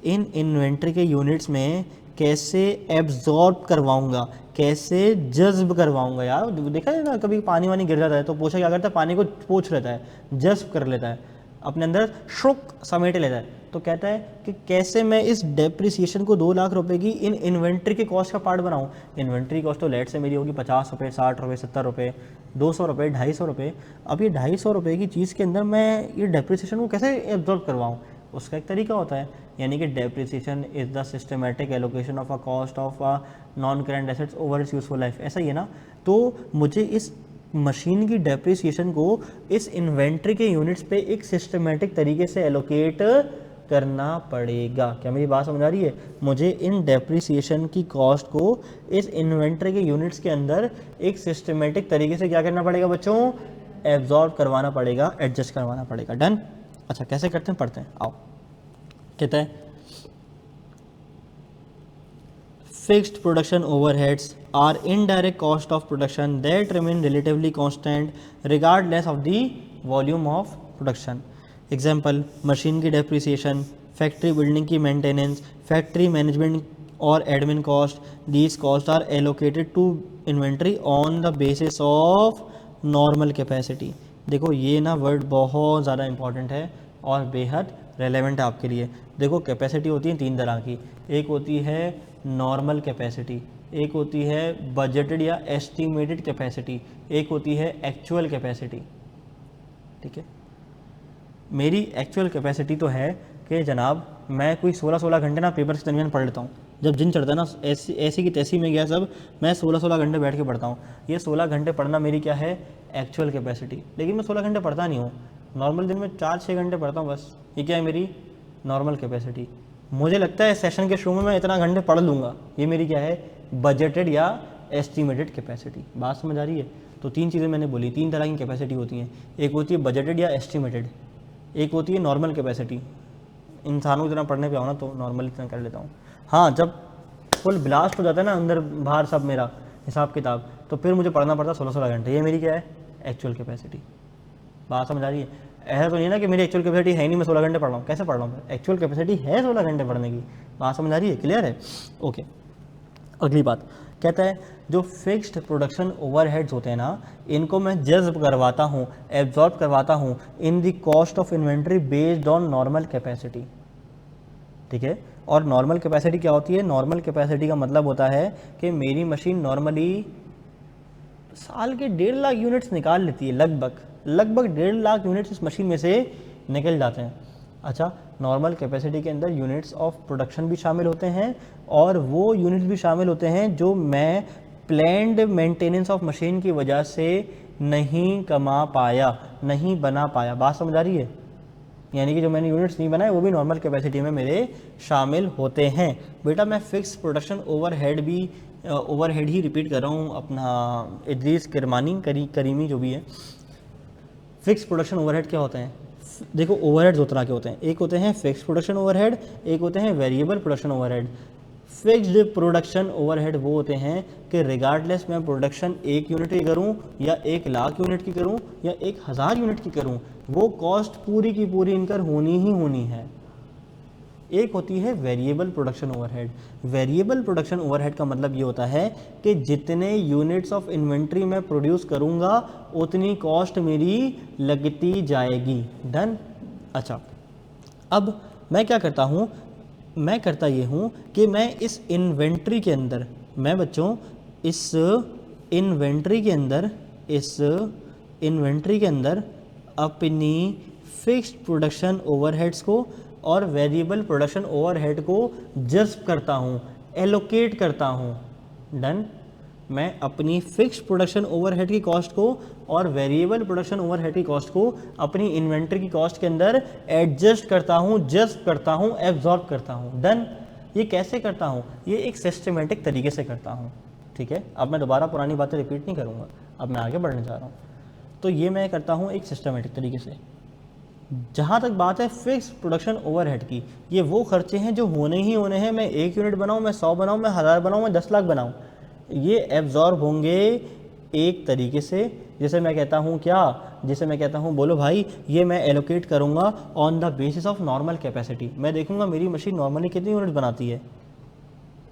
इन इन्वेंट्री के यूनिट्स में कैसे एब्जॉर्ब करवाऊंगा, कैसे जज्ब करवाऊंगा। यार देखा है ना, कभी पानी वानी गिर जाता है तो पोछा क्या करता है, पानी को पोंछ लेता है, जज्ब कर लेता है, अपने अंदर शुक समेट लेता है। तो कहता है कि कैसे मैं इस डेप्रिसिएशन को 2 लाख रुपए की इन इन्वेंट्री के कॉस्ट का पार्ट बनाऊं। इन्वेंट्री कॉस्ट तो लेट से मेरी होगी 50 रुपये, 60 रुपये, 70 रुपये, 200 रुपये, 250 रुपये। अब ये 250 रुपये की चीज़ के अंदर मैं ये डेप्रिसिएशन को कैसे एब्जॉर्ब करवाऊँ, उसका एक तरीका होता है, यानी कि depreciation is the systematic allocation of a cost of a non current assets over it's useful life. ऐसा ही है ना। तो मुझे इस मशीन की डेप्रिसिएशन को इस इन्वेंट्री के यूनिट्स पे एक सिस्टमेटिक तरीके से एलोकेट करना पड़ेगा। क्या मेरी बात समझ आ रही है? मुझे इन डेप्रिसिएशन की कॉस्ट को इस इन्वेंट्री के यूनिट्स के अंदर एक सिस्टमेटिक तरीके से क्या करना पड़ेगा बच्चों? एब्जॉर्ब करवाना पड़ेगा, एडजस्ट करवाना पड़ेगा। डन। अच्छा कैसे करते हैं, पढ़ते हैं, आओ। कहता है fixed production overheads are indirect cost of production that remain relatively constant regardless of the volume of production. Example, machine की डेप्रिसिएशन, फैक्ट्री बिल्डिंग की मेंटेनेंस, फैक्ट्री मैनेजमेंट और admin cost. These cost are allocated to inventory on the basis of normal capacity. देखो ये ना word बहुत ज़्यादा important है और बेहद रेलेवेंट है आपके लिए। देखो कैपेसिटी होती है 3 तरह की, एक होती है नॉर्मल कैपेसिटी, एक होती है बजटेड या एस्टिमेटेड कैपेसिटी, एक होती है एक्चुअल कैपेसिटी। ठीक है, मेरी एक्चुअल कैपेसिटी तो है कि जनाब मैं कोई 16-16 घंटे ना पेपर के दरमियान पढ़ लेता हूँ। जब जिन चढ़ता है ना ऐसी की तैसी में गया सब, मैं 16-16 घंटे बैठ के पढ़ता हूँ। ये 16 घंटे पढ़ना मेरी क्या है? Actual capacity. लेकिन मैं 16 घंटे पढ़ता नहीं हूँ, नॉर्मल दिन में 4-6 घंटे पढ़ता हूँ बस। ये क्या है? मेरी नॉर्मल कैपेसिटी। मुझे लगता है सेशन के शुरू में मैं इतना घंटे पढ़ लूँगा। ये मेरी क्या है, बजटेड या एस्टिमेटेड कैपेसिटी। बात समझ आ रही है? तो 3 चीज़ें मैंने बोली, 3 तरह की कैपेसिटी होती हैं। एक होती है बजटेड या एस्टिमेटेड, एक होती है नॉर्मल कैपेसिटी। इंसानों की तरह पढ़ने पे आओ ना तो नॉर्मल इतना कर लेता हूँ। हाँ, जब फुल ब्लास्ट हो जाता है ना अंदर बाहर सब मेरा हिसाब किताब, तो फिर मुझे पढ़ना पड़ता है 16-16 घंटे। ये मेरी क्या है, एक्चुअल कैपेसिटी। बात समझ आ रही है? ऐसा तो नहीं ना कि मेरी एक्चुअल कैपेसिटी है नहीं, मैं 16 घंटे पढ़ रहा हूँ। कैसे पढ़ रहा हूँ? एक्चुअल कैपेसिटी है 16 घंटे पढ़ने की। बात समझ आ रही है? क्लियर है? ओके। अगली बात कहता है, जो फिक्स्ड प्रोडक्शन ओवरहेड्स होते हैं ना, इनको मैं जज्ब करवाता हूँ, एब्जॉर्ब करवाता हूँ in the cost of inventory based on normal capacity. ठीक है? और नॉर्मल कैपेसिटी क्या होती है? नॉर्मल कैपेसिटी का मतलब होता है कि मेरी मशीन नॉर्मली साल के 1.5 लाख यूनिट्स निकाल लेती है, लगभग 1.5 लाख यूनिट्स इस मशीन में से निकल जाते हैं। अच्छा, नॉर्मल कैपेसिटी के अंदर यूनिट्स ऑफ प्रोडक्शन भी शामिल होते हैं और वो यूनिट्स भी शामिल होते हैं जो मैं प्लान्ड मेंटेनेंस ऑफ मशीन की वजह से नहीं कमा पाया, नहीं बना पाया। बात समझ आ रही है? यानी कि जो मैंने यूनिट्स नहीं बनाए वो भी नॉर्मल कैपेसिटी में मेरे शामिल होते हैं। बेटा मैं फिक्स प्रोडक्शन ओवरहेड ही रिपीट कर रहा हूँ, अपना इद्रीस करीमी जो भी है। फिक्स प्रोडक्शन ओवरहेड क्या होते हैं? देखो, ओवरहेड 2 तरह के होते हैं। एक होते हैं फिक्स प्रोडक्शन ओवरहेड, एक होते हैं variable production overhead. Fixed production overhead वो होते हैं कि रिगार्डलेस मैं प्रोडक्शन 1 यूनिट की करूं या 1 लाख यूनिट की करूं या 1000 यूनिट की करूं, वो कॉस्ट पूरी की पूरी इनकर होनी ही होनी है। एक होती है variable production overhead. Variable production overhead का मतलब ये होता है कि जितने यूनिट्स ऑफ इन्वेंट्री मैं प्रोड्यूस करूंगा उतनी कॉस्ट मेरी लगती जाएगी। डन? अच्छा, अब मैं क्या करता हूँ, मैं करता ये हूँ कि मैं इस इन्वेंट्री के अंदर, मैं बच्चों इस इन्वेंट्री के अंदर अपनी फिक्स्ड प्रोडक्शन ओवरहेड्स को और वेरिएबल प्रोडक्शन ओवरहेड को जज्ब करता हूँ, एलोकेट करता हूँ। डन? मैं अपनी फिक्स्ड प्रोडक्शन ओवरहेड की कॉस्ट को और वेरिएबल प्रोडक्शन ओवरहेड की कॉस्ट को अपनी इन्वेंट्री की कॉस्ट के अंदर एडजस्ट करता हूँ, जज्ब करता हूँ, एब्जॉर्ब करता हूँ। डन? ये कैसे करता हूँ? ये एक सिस्टमेटिक तरीके से करता हूँ। ठीक है? अब मैं दोबारा पुरानी बातें रिपीट नहीं करूँगा, अब मैं आगे बढ़ने जा रहा हूँ। तो ये मैं करता हूँ एक सिस्टमेटिक तरीके से। जहाँ तक बात है फिक्स प्रोडक्शन ओवरहेड की, ये वो खर्चे हैं जो होने ही होने हैं। मैं 1 यूनिट बनाऊँ, मैं 100 बनाऊँ, मैं 1000 बनाऊँ, मैं 10 लाख बनाऊँ, ये एब्जॉर्ब होंगे एक तरीके से। जैसे मैं कहता हूँ क्या, जैसे मैं कहता हूँ बोलो भाई ये मैं एलोकेट करूँगा on the basis of normal capacity. मैं देखूँगा मेरी मशीन नॉर्मली कितनी यूनिट बनाती है,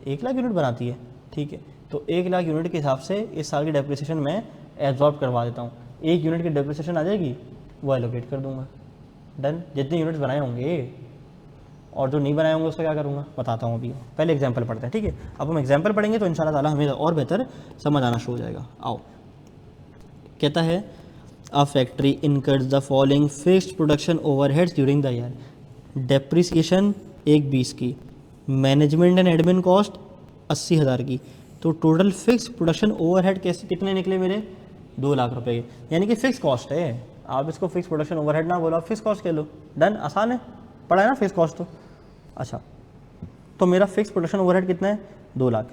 1 लाख यूनिट बनाती है। ठीक है? तो 1 लाख यूनिट के हिसाब से इस साल की डेप्रिसिएशन मैं एब्जॉर्ब करवा देता हूँ। 1 यूनिट की डेप्रिसिएशन आ जाएगी, वो एलोकेट कर दूँगा। डन? जितने यूनिट्स बनाए होंगे, और जो नहीं बनाए होंगे उसका क्या करूँगा बताता हूँ अभी। पहले एग्जाम्पल पढ़ते हैं। ठीक है? अब हम एग्जाम्पल पढ़ेंगे तो इंशाल्लाह ताला हमें और बेहतर समझ आना शुरू हो जाएगा। आओ, कहता है a factory incurs the following fixed production overheads during the year. Depreciation 1/20 की, मैनेजमेंट एंड एडमिन कॉस्ट 80,000 की। तो टोटल फिक्स प्रोडक्शन ओवरहेड कैसे कितने निकले मेरे? 2 लाख रुपए के। यानी कि फिक्स कॉस्ट है, आप इसको फिक्स प्रोडक्शन ओवरहेड ना बोलो, आप फिक्स कॉस्ट कह लो। डन? आसान है, पढ़ा है ना फिक्स कॉस्ट तो। अच्छा, तो मेरा फिक्स प्रोडक्शन ओवरहेड कितना है? 2 लाख।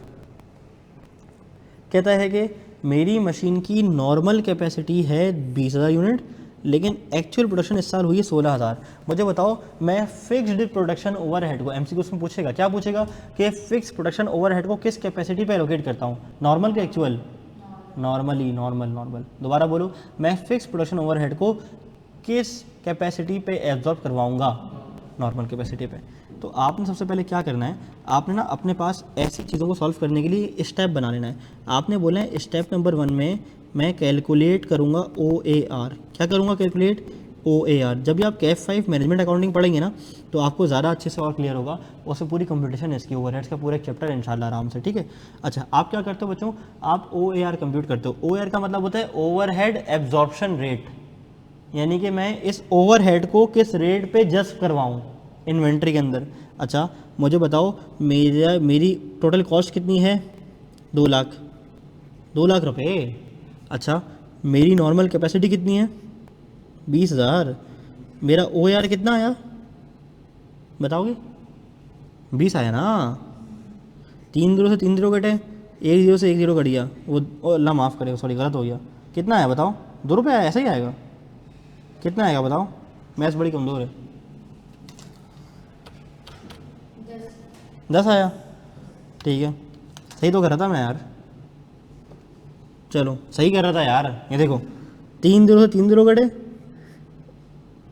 कहता है कि मेरी मशीन की नॉर्मल कैपेसिटी है 20,000 यूनिट, लेकिन एक्चुअल प्रोडक्शन इस साल हुई है 16,000। मुझे बताओ मैं फिक्स्ड प्रोडक्शन ओवरहेड को, एमसीक्यू में पूछेगा, क्या पूछेगा कि फिक्स प्रोडक्शन ओवरहेड को किस कैपेसिटी पे एलोकेट करता हूँ, नॉर्मल के एक्चुअल? नॉर्मल। दोबारा बोलो, मैं फिक्स प्रोडक्शन ओवरहेड को किस कैपेसिटी पे एब्जॉर्ब करवाऊंगा? नॉर्मल कैपेसिटी पे। तो आपने सबसे पहले क्या करना है, आपने ना अपने पास ऐसी चीज़ों को सॉल्व करने के लिए स्टेप बना लेना है। आपने बोला है स्टेप नंबर 1 में मैं कैलकुलेट करूँगा OAR। क्या करूँगा? Calculate OAR। जब भी आप कैफ 5 मैनेजमेंट अकाउंटिंग पढ़ेंगे ना तो आपको ज़्यादा अच्छे से और क्लियर होगा, उससे पूरी कंप्यूटेशन है इसकी, ओवरहेड्स का पूरा एक चैप्टर है इंशाल्लाह आराम से। ठीक है? अच्छा, आप क्या करते हो बच्चों? आप OAR कंप्यूट करते हो। OAR का मतलब होता है ओवरहेड एब्जॉर्प्शन रेट, यानी कि मैं इस ओवरहेड को किस रेट पे जज्ब करवाऊँ इन्वेंट्री के अंदर। अच्छा, मुझे बताओ मेरी टोटल कॉस्ट कितनी है? 2 लाख। 2 लाख रुपए। अच्छा, मेरी नॉर्मल कैपेसिटी कितनी है? 20,000। मेरा OAR कितना आया बताओगे? 20 आया ना, 3 जीरो से 3 जीरो कटे, 1 जीरो से 1 जीरो कट गया, वो अल्लाह माफ़ करेगा, सॉरी गलत हो गया। कितना आया बताओ? 2 रुपये आया, ऐसा ही आएगा। कितना आएगा बताओ? मैथ्स बड़ी कमज़ोर है। 10 आया, ठीक है, सही तो कर रहा था मैं यार, चलो सही कर रहा था यार। ये देखो 3 जीरो से 3 जीरो कटे,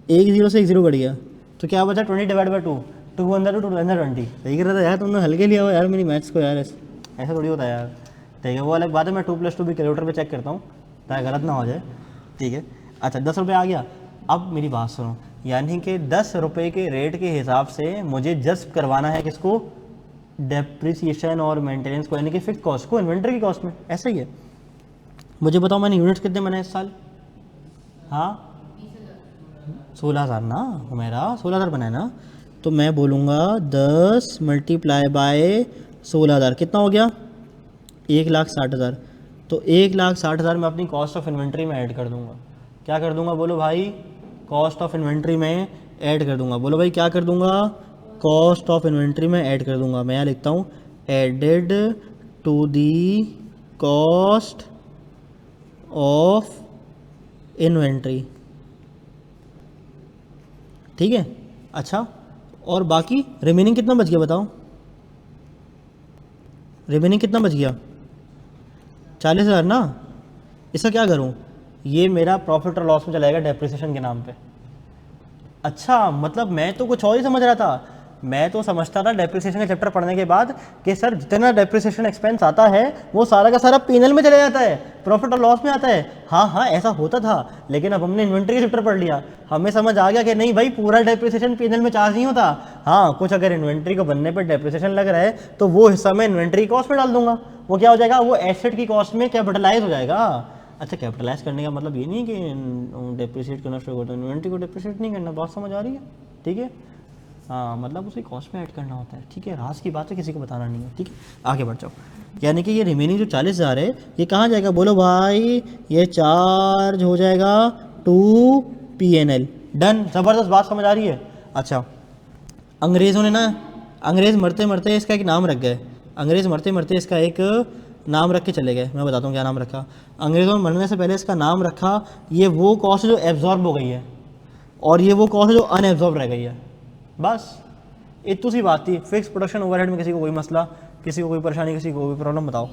1 जीरो से 1 जीरो कट गया, तो क्या बचा? 20 डिवाइड बाई 2, 2 अंदर 2 अंदर 20। सही कर रहा था यार, तुमने हल्के लिया हुआ यार मेरी मैथ्स को यार, ऐसा थोड़ी होता है यार। ठीक है, वो अलग बात है, मैं 2+2 भी कैलकुलेटर पे चेक करता हूँ ताकि गलत ना हो जाए। ठीक है, अच्छा 10 रुपये आ गया। अब मेरी बात सुनो, यानी कि 10 रुपये के रेट के हिसाब से मुझे जस्ट करवाना है किसको? डेप्रिसिएशन और मेंटेनेंस को, यानी कि फिक्स कॉस्ट को इन्वेंट्री की कॉस्ट में। ऐसा ही है। मुझे बताओ मैंने यूनिट्स कितने बनाए इस साल? हाँ 16,000 ना, मेरा 16,000 बनाए ना, तो मैं बोलूँगा 10 मल्टीप्लाई बाय 16,000 कितना हो गया? 1,60,000। तो 1,60,000 मैं अपनी कॉस्ट ऑफ इन्वेंट्री में ऐड कर दूंगा। क्या कर दूंगा बोलो भाई? कॉस्ट ऑफ इन्वेंट्री में ऐड कर दूंगा। बोलो भाई क्या कर दूंगा? कॉस्ट ऑफ इन्वेंट्री में ऐड कर दूंगा। मैं यहाँ लिखता हूँ added to the cost of inventory. ठीक है, अच्छा और बाकी रिमेनिंग कितना बच गया बताओ? रिमेनिंग कितना बच गया? 40,000 ना। इसका क्या करूं? ये मेरा प्रॉफिट और लॉस में चलाएगा डेप्रिसिएशन के नाम पे। अच्छा, मतलब मैं तो कुछ और ही समझ रहा था। मैं तो समझता था डेप्रिसिएशन का चैप्टर पढ़ने के बाद कि सर जितना डेप्रिसिएशन एक्सपेंस आता है वो सारा का सारा पीएनएल में चले जाता है, प्रॉफिट और लॉस में आता है। हाँ हाँ ऐसा होता था, लेकिन अब हमने इन्वेंट्री का चैप्टर पढ़ लिया, हमें समझ आ गया कि नहीं भाई पूरा डेप्रिसिएशन पीएनएल में चार्ज नहीं होता। हाँ, कुछ अगर इन्वेंट्री को बनने पर डेप्रिसिएशन लग रहा है तो वो हिस्सा मैं इन्वेंट्री कॉस्ट में डाल दूंगा। वो क्या हो जाएगा? वो एसेट की कॉस्ट में कैपिटलाइज हो जाएगा। अच्छा, कैपिटलाइज करने का मतलब ये नहीं कि डेप्रिशिएट करना शुरू करता है, इन्वेंट्री को डेप्रिशिएट नहीं करना। बात समझ आ रही है? ठीक है, हाँ, मतलब उसे कॉस्ट में ऐड करना होता है। ठीक है, राज की बात है, किसी को बताना नहीं है। ठीक है, आगे बढ़ जाओ। यानी कि ये रिमेनिंग जो 40,000 है ये कहाँ जाएगा बोलो भाई? ये चार्ज हो जाएगा टू पीएनएल। डन, ज़बरदस्त, बात समझ आ रही है? अच्छा, अंग्रेज़ों ने ना, अंग्रेज़ मरते मरते इसका एक नाम रख गए। अंग्रेज़ मरते मरते इसका एक नाम रख के चले गए। मैं बताता हूँ क्या नाम रखा। अंग्रेज़ों ने मरने से पहले इसका नाम रखा, ये वो कॉस्ट जो एब्जॉर्ब हो गई है और ये वो कॉस्ट जो अनएब्जॉर्ब रह गई है। बस इतनी सी बात थी। फिक्स प्रोडक्शन ओवरहेड में किसी को कोई मसला, किसी को कोई परेशानी, किसी को कोई प्रॉब्लम बताओ?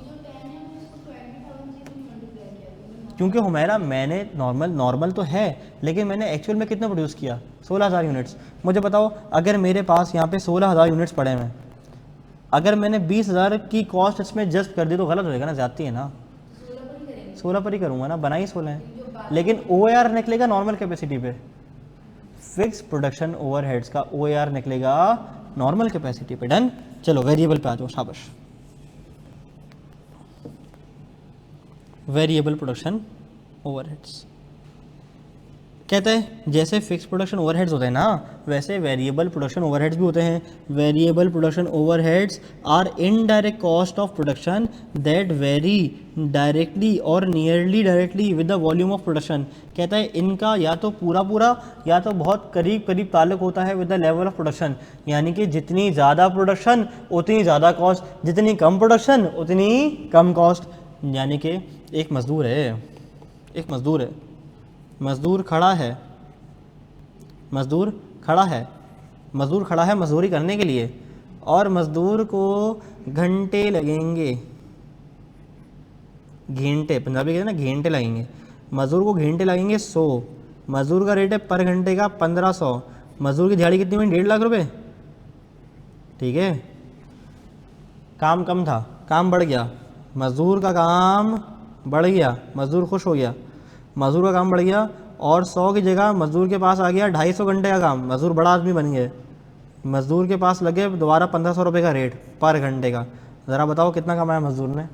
क्योंकि हुमैरा मैंने नॉर्मल तो है, लेकिन मैंने एक्चुअल में कितना प्रोड्यूस किया? 16,000 यूनिट्स। मुझे बताओ अगर मेरे पास यहाँ पे 16,000 यूनिट्स पड़े हैं, अगर मैंने 20,000 की कॉस्ट इसमें जस्ट कर दी तो गलत हो जाएगा ना, ज़्यादती है ना। 16 पर ही करूँगा ना, बना ही 16 है, लेकिन OAR निकलेगा नॉर्मल कैपेसिटी पे। फिक्स प्रोडक्शन ओवरहेड्स का OAR निकलेगा नॉर्मल कैपेसिटी पे। डन, चलो वेरिएबल पे आ जाओ, शाबाश। वेरिएबल प्रोडक्शन ओवरहेड्स कहते हैं जैसे फिक्स प्रोडक्शन ओवरहेड्स होते हैं ना, वैसे वेरिएबल प्रोडक्शन ओवरहेड्स भी होते हैं। Variable production overheads are indirect cost of production that vary directly or nearly directly with the volume of production. कहता है इनका या तो पूरा पूरा या तो बहुत करीब करीब ताल्लुक होता है with the level of production. यानी कि जितनी ज़्यादा प्रोडक्शन उतनी ज़्यादा कॉस्ट, जितनी कम प्रोडक्शन उतनी कम कॉस्ट। यानी कि एक मज़दूर है, मज़दूर खड़ा है मज़दूरी करने के लिए, और मज़दूर को घंटे लगेंगे, घंटे पंजाबी कहते हैं ना, घंटे लगेंगे। मज़दूर को घंटे लगेंगे 100। मज़दूर का रेट है पर घंटे का 1500। मज़दूर की दिहाड़ी कितनी बनी? 1.5 लाख रुपए। ठीक है, काम कम था, काम बढ़ गया, मज़दूर का काम बढ़ गया, मज़दूर खुश हो गया, मज़दूर का काम बढ़ गया, और 100 की जगह मज़दूर के पास आ गया 250 घंटे का काम। मज़दूर बड़ा आदमी बन गया, मज़दूर के पास लगे दोबारा 1500 रुपये का रेट पर घंटे का। ज़रा बताओ कितना कमाया मज़दूर ने?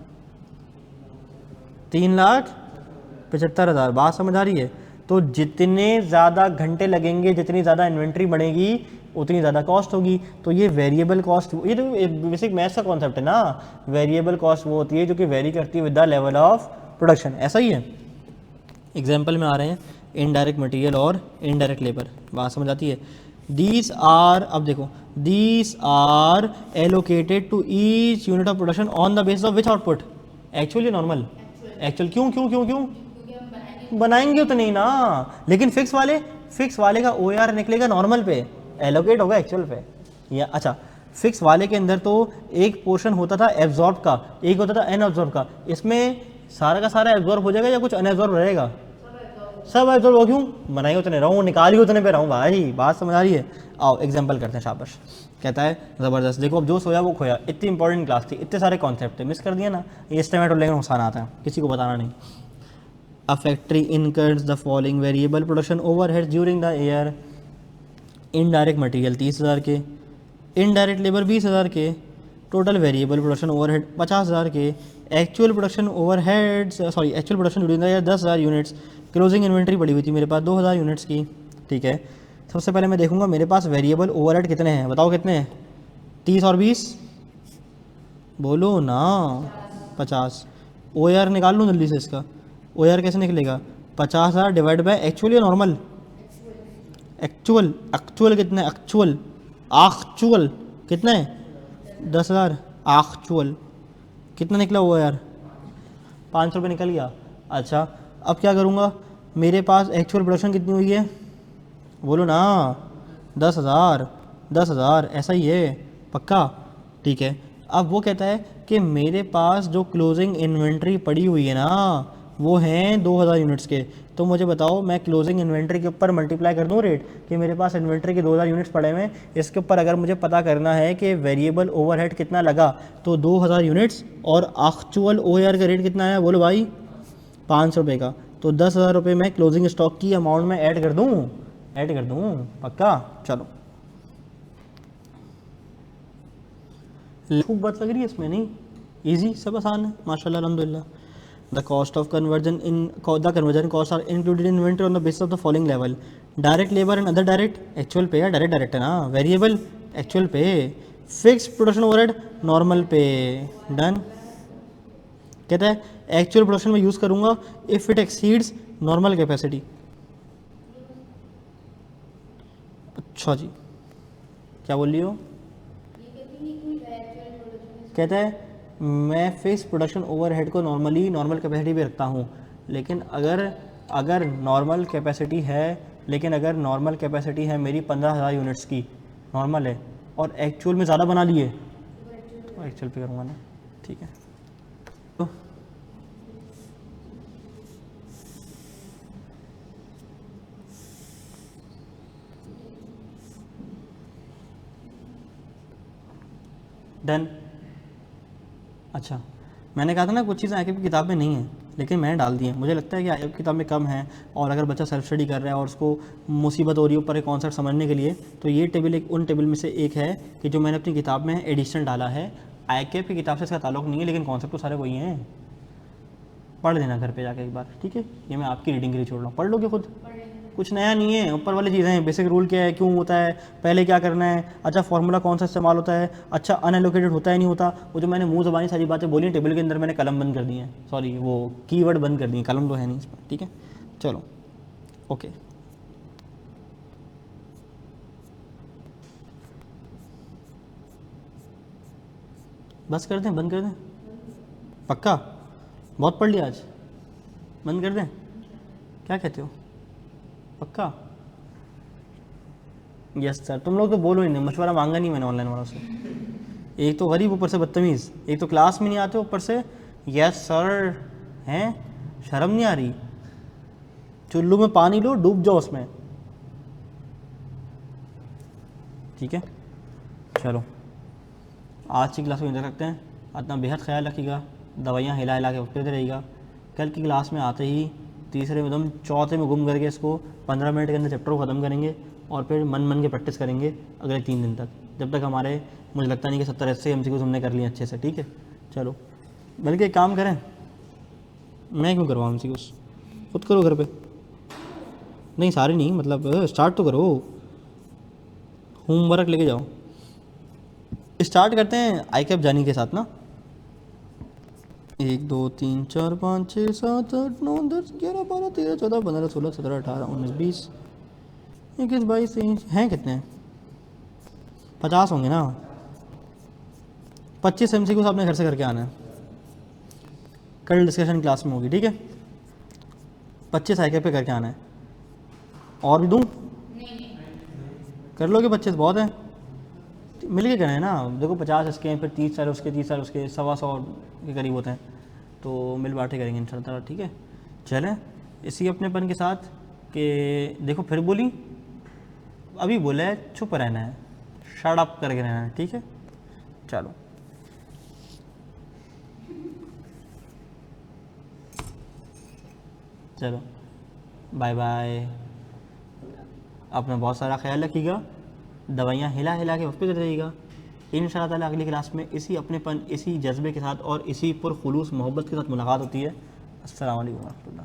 3,75,000। बात समझ आ रही है? तो जितने ज़्यादा घंटे लगेंगे, जितनी ज़्यादा इन्वेंट्री बढ़ेगी, उतनी ज़्यादा कॉस्ट होगी। तो ये वेरिएबल कॉस्ट, ये तो बेसिक मैथ्स का कॉन्सेप्ट है ना। वेरिएबल कॉस्ट वो होती है जो कि वेरी करती है with the level of production. ऐसा ही है। एग्जाम्पल में आ रहे हैं इनडायरेक्ट मटेरियल और इनडायरेक्ट लेबर। बात समझ आती है? दीज आर, अब देखो these are allocated to each unit of production on the basis of which output? Actual या नॉर्मल? एक्चुअल। क्यों क्यों क्यों क्यों? बनाएंगे तो नहीं ना, लेकिन फिक्स वाले का OAR निकलेगा नॉर्मल पे, एलोकेट होगा एक्चुअल पे। या अच्छा, फिक्स वाले के अंदर तो एक पोर्शन होता था एब्जॉर्ब का, एक होता था अनएब्जॉर्ब का। इसमें सारा का सारा एब्जॉर्ब हो जाएगा या कुछ अनएब्जॉर्ब रहेगा? सब एब्जॉर्ब हो। क्यों? बनाई उतने रहूँ, निकाली उतने पे रहूँ भाई, बात समझ आ रही है? आओ एग्जाम्पल करते हैं, शाबाश। कहता है ज़बरदस्त, देखो अब जो सोया वो खोया, इतनी इंपॉर्टेंट क्लास थी, इतने सारे कॉन्सेप्ट थे, मिस कर दिया ना, ये एस्टिमेट और लेकर नुकसान आता है, किसी को बताना नहीं। A factory incurs the following variable production overheads during the year: indirect material 30,000 के, इनडायरेक्ट लेबर 20,000 के, टोटल वेरिएबल प्रोडक्शन ओवरहेड 50,000 के, actual production overheads actual production during the year 10,000 units, closing inventory पड़ी हुई थी मेरे पास 2,000 यूनिट्स की। ठीक है, सबसे पहले मैं देखूंगा मेरे पास वेरिएबल ओवरहेड कितने हैं, बताओ कितने हैं? 30 और 20, बोलो ना, 50। OAR निकाल लूँ जल्दी से इसका, OAR कैसे निकलेगा? 50,000 डिवाइड बाय एक्चुअल या नॉर्मल? एक्चुअल। एक्चुअल कितना है? एक्चुअल कितना है? 10,000। एक्चुअल कितना निकला हुआ यार? 500 रुपये निकल गया। अच्छा, अब क्या करूँगा, मेरे पास एक्चुअल प्रोडक्शन कितनी हुई है, बोलो ना? 10,000। 10,000 ऐसा ही है पक्का? ठीक है, अब वो कहता है कि मेरे पास जो क्लोजिंग इन्वेंट्री पड़ी हुई है ना, वो हैं 2,000 यूनिट्स के। तो मुझे बताओ, मैं क्लोजिंग इन्वेंट्री के ऊपर मल्टीप्लाई कर दूँ रेट, कि मेरे पास इन्वेंट्री के 2,000 यूनिट्स पड़े हुए हैं, इसके ऊपर अगर मुझे पता करना है कि वेरिएबल ओवरहेड कितना लगा, तो 2,000 यूनिट्स और एक्चुअल OAR का रेट कितना आया, बोलो भाई? 500 रुपये का। तो 10,000 रुपये मैं क्लोजिंग स्टॉक की अमाउंट में ऐड कर दूँ पक्का? चलो, खूब बात लग रही है इसमें? नहीं, ईजी, सब आसान है माशाल्लाह अल्हम्दुलिल्लाह। The cost of conversion the conversion costs are included in inventory on the basis of the following level: direct labor and other direct, actual pay या direct है ना, variable actual pay, fixed production overhead normal pay, done। कहता है actual production में use करूँगा if it exceeds normal capacity. अच्छा जी, क्या बोल रही हो? कहता है मैं फिक्स प्रोडक्शन ओवरहेड को नॉर्मल कैपेसिटी पे रखता हूँ, लेकिन अगर नॉर्मल कैपेसिटी है मेरी 15,000 यूनिट्स की, नॉर्मल है, और एक्चुअल में ज़्यादा बना लिए, तो एक्चुअल पे करूँगा ना। ठीक है, तो डन। अच्छा, मैंने कहा था ना कुछ चीज़ें आईक्यू की किताब में नहीं है, लेकिन मैंने डाल दी हैं। मुझे लगता है कि आईक्यू की किताब में कम है, और अगर बच्चा सेल्फ स्टडी कर रहा है और उसको मुसीबत हो रही है ऊपर एक कॉन्सेप्ट समझने के लिए, तो ये टेबल एक उन टेबल में से एक है कि जो मैंने अपनी किताब में एडिशन डाला है। आईक्यू की किताब से इसका ताल्लुक नहीं है, लेकिन कॉन्सेप्ट तो सारे वही हैं। पढ़ लेना घर पे जाके एक बार, ठीक है? ये मैं आपकी रीडिंग के लिए छोड़ रहा हूँ, पढ़ लोगे खुद, कुछ नया नहीं है। ऊपर वाली चीज़ें हैं, बेसिक रूल क्या है, क्यों होता है, पहले क्या करना है, अच्छा फार्मूला कौन सा इस्तेमाल होता है, अच्छा अनएलोकेटेड होता है नहीं होता। वो जो मैंने मुंह ज़बानी सारी बातें बोली टेबल के अंदर, मैंने कलम बंद कर दी है, सॉरी वो कीवर्ड बंद कर दिए, कलम तो है नहीं इसमें। ठीक है, चलो ओके। बस कर दें, बंद कर दें पक्का? बहुत पढ़ लिया आज, बंद कर दें? क्या कहते हो, पक्का? Yes sir. तुम लोग तो बोलो ही नहीं, मशवरा मांगा नहीं मैंने ऑनलाइन वालों से। एक तो गरीब, ऊपर से बदतमीज़, एक तो क्लास में नहीं आते, ऊपर से यस सर हैं, शर्म नहीं आ रही? चुल्लू में पानी लो, डूब जाओ उसमें। ठीक है, चलो आज की क्लास को इंतजार रखते हैं। अपना बेहद ख्याल रखिएगा, दवाइयाँ हिला हिला के उठते रहिएगा। कल की क्लास में आते ही तीसरे में एकदम चौथे में गुम करके इसको 15 मिनट के अंदर चैप्टर को ख़त्म करेंगे, और फिर मन के प्रैक्टिस करेंगे अगले 3 दिन तक, जब तक हमारे, मुझे लगता नहीं कि 70-80 MCQ हमने कर लिए अच्छे से। ठीक है, चलो बल्कि एक काम करें, मैं क्यों करवाऊँ MCQ, खुद करो घर पे। नहीं सारे नहीं, मतलब स्टार्ट तो करो, होमवर्क लेके जाओ। स्टार्ट करते हैं आईकैप जानी के साथ ना। 1 2 3 4 5 6 7 8 9 10 11 12 13 14 15 16 17 18 19 20 21 22 23 हैं कितने हैं? 50 होंगे ना। 25 MCQs आपने घर से करके आना है, कल डिस्कशन क्लास में होगी, ठीक है। 25 साइकिल पे करके आना है। और भी दूँ? कर लोगे? 25 बहुत है, मिल के करें ना। देखो 50 इसके हैं, फिर 30 सारे उसके, 30 सारे उसके, 125 के करीब होते हैं, तो मिल बांटे करेंगे इंशाल्लाह, ठीक है। चलें इसी अपनेपन के साथ कि देखो फिर बोली, अभी बोला है चुप रहना है, शट अप करके रहना है, ठीक है। चलो चलो बाय बाय। अपना बहुत सारा ख्याल रखिएगा, दवाइयाँ हिला हिला के हॉस्पिटल रहिएगा। इंशाअल्लाह ताला अगली क्लास में इसी अपनेपन, इसी जज्बे के साथ और इसी पुरखुलूस मोहब्बत के साथ मुलाकात होती है। अस्सलाम वालेकुम व रहमतुल्लाह।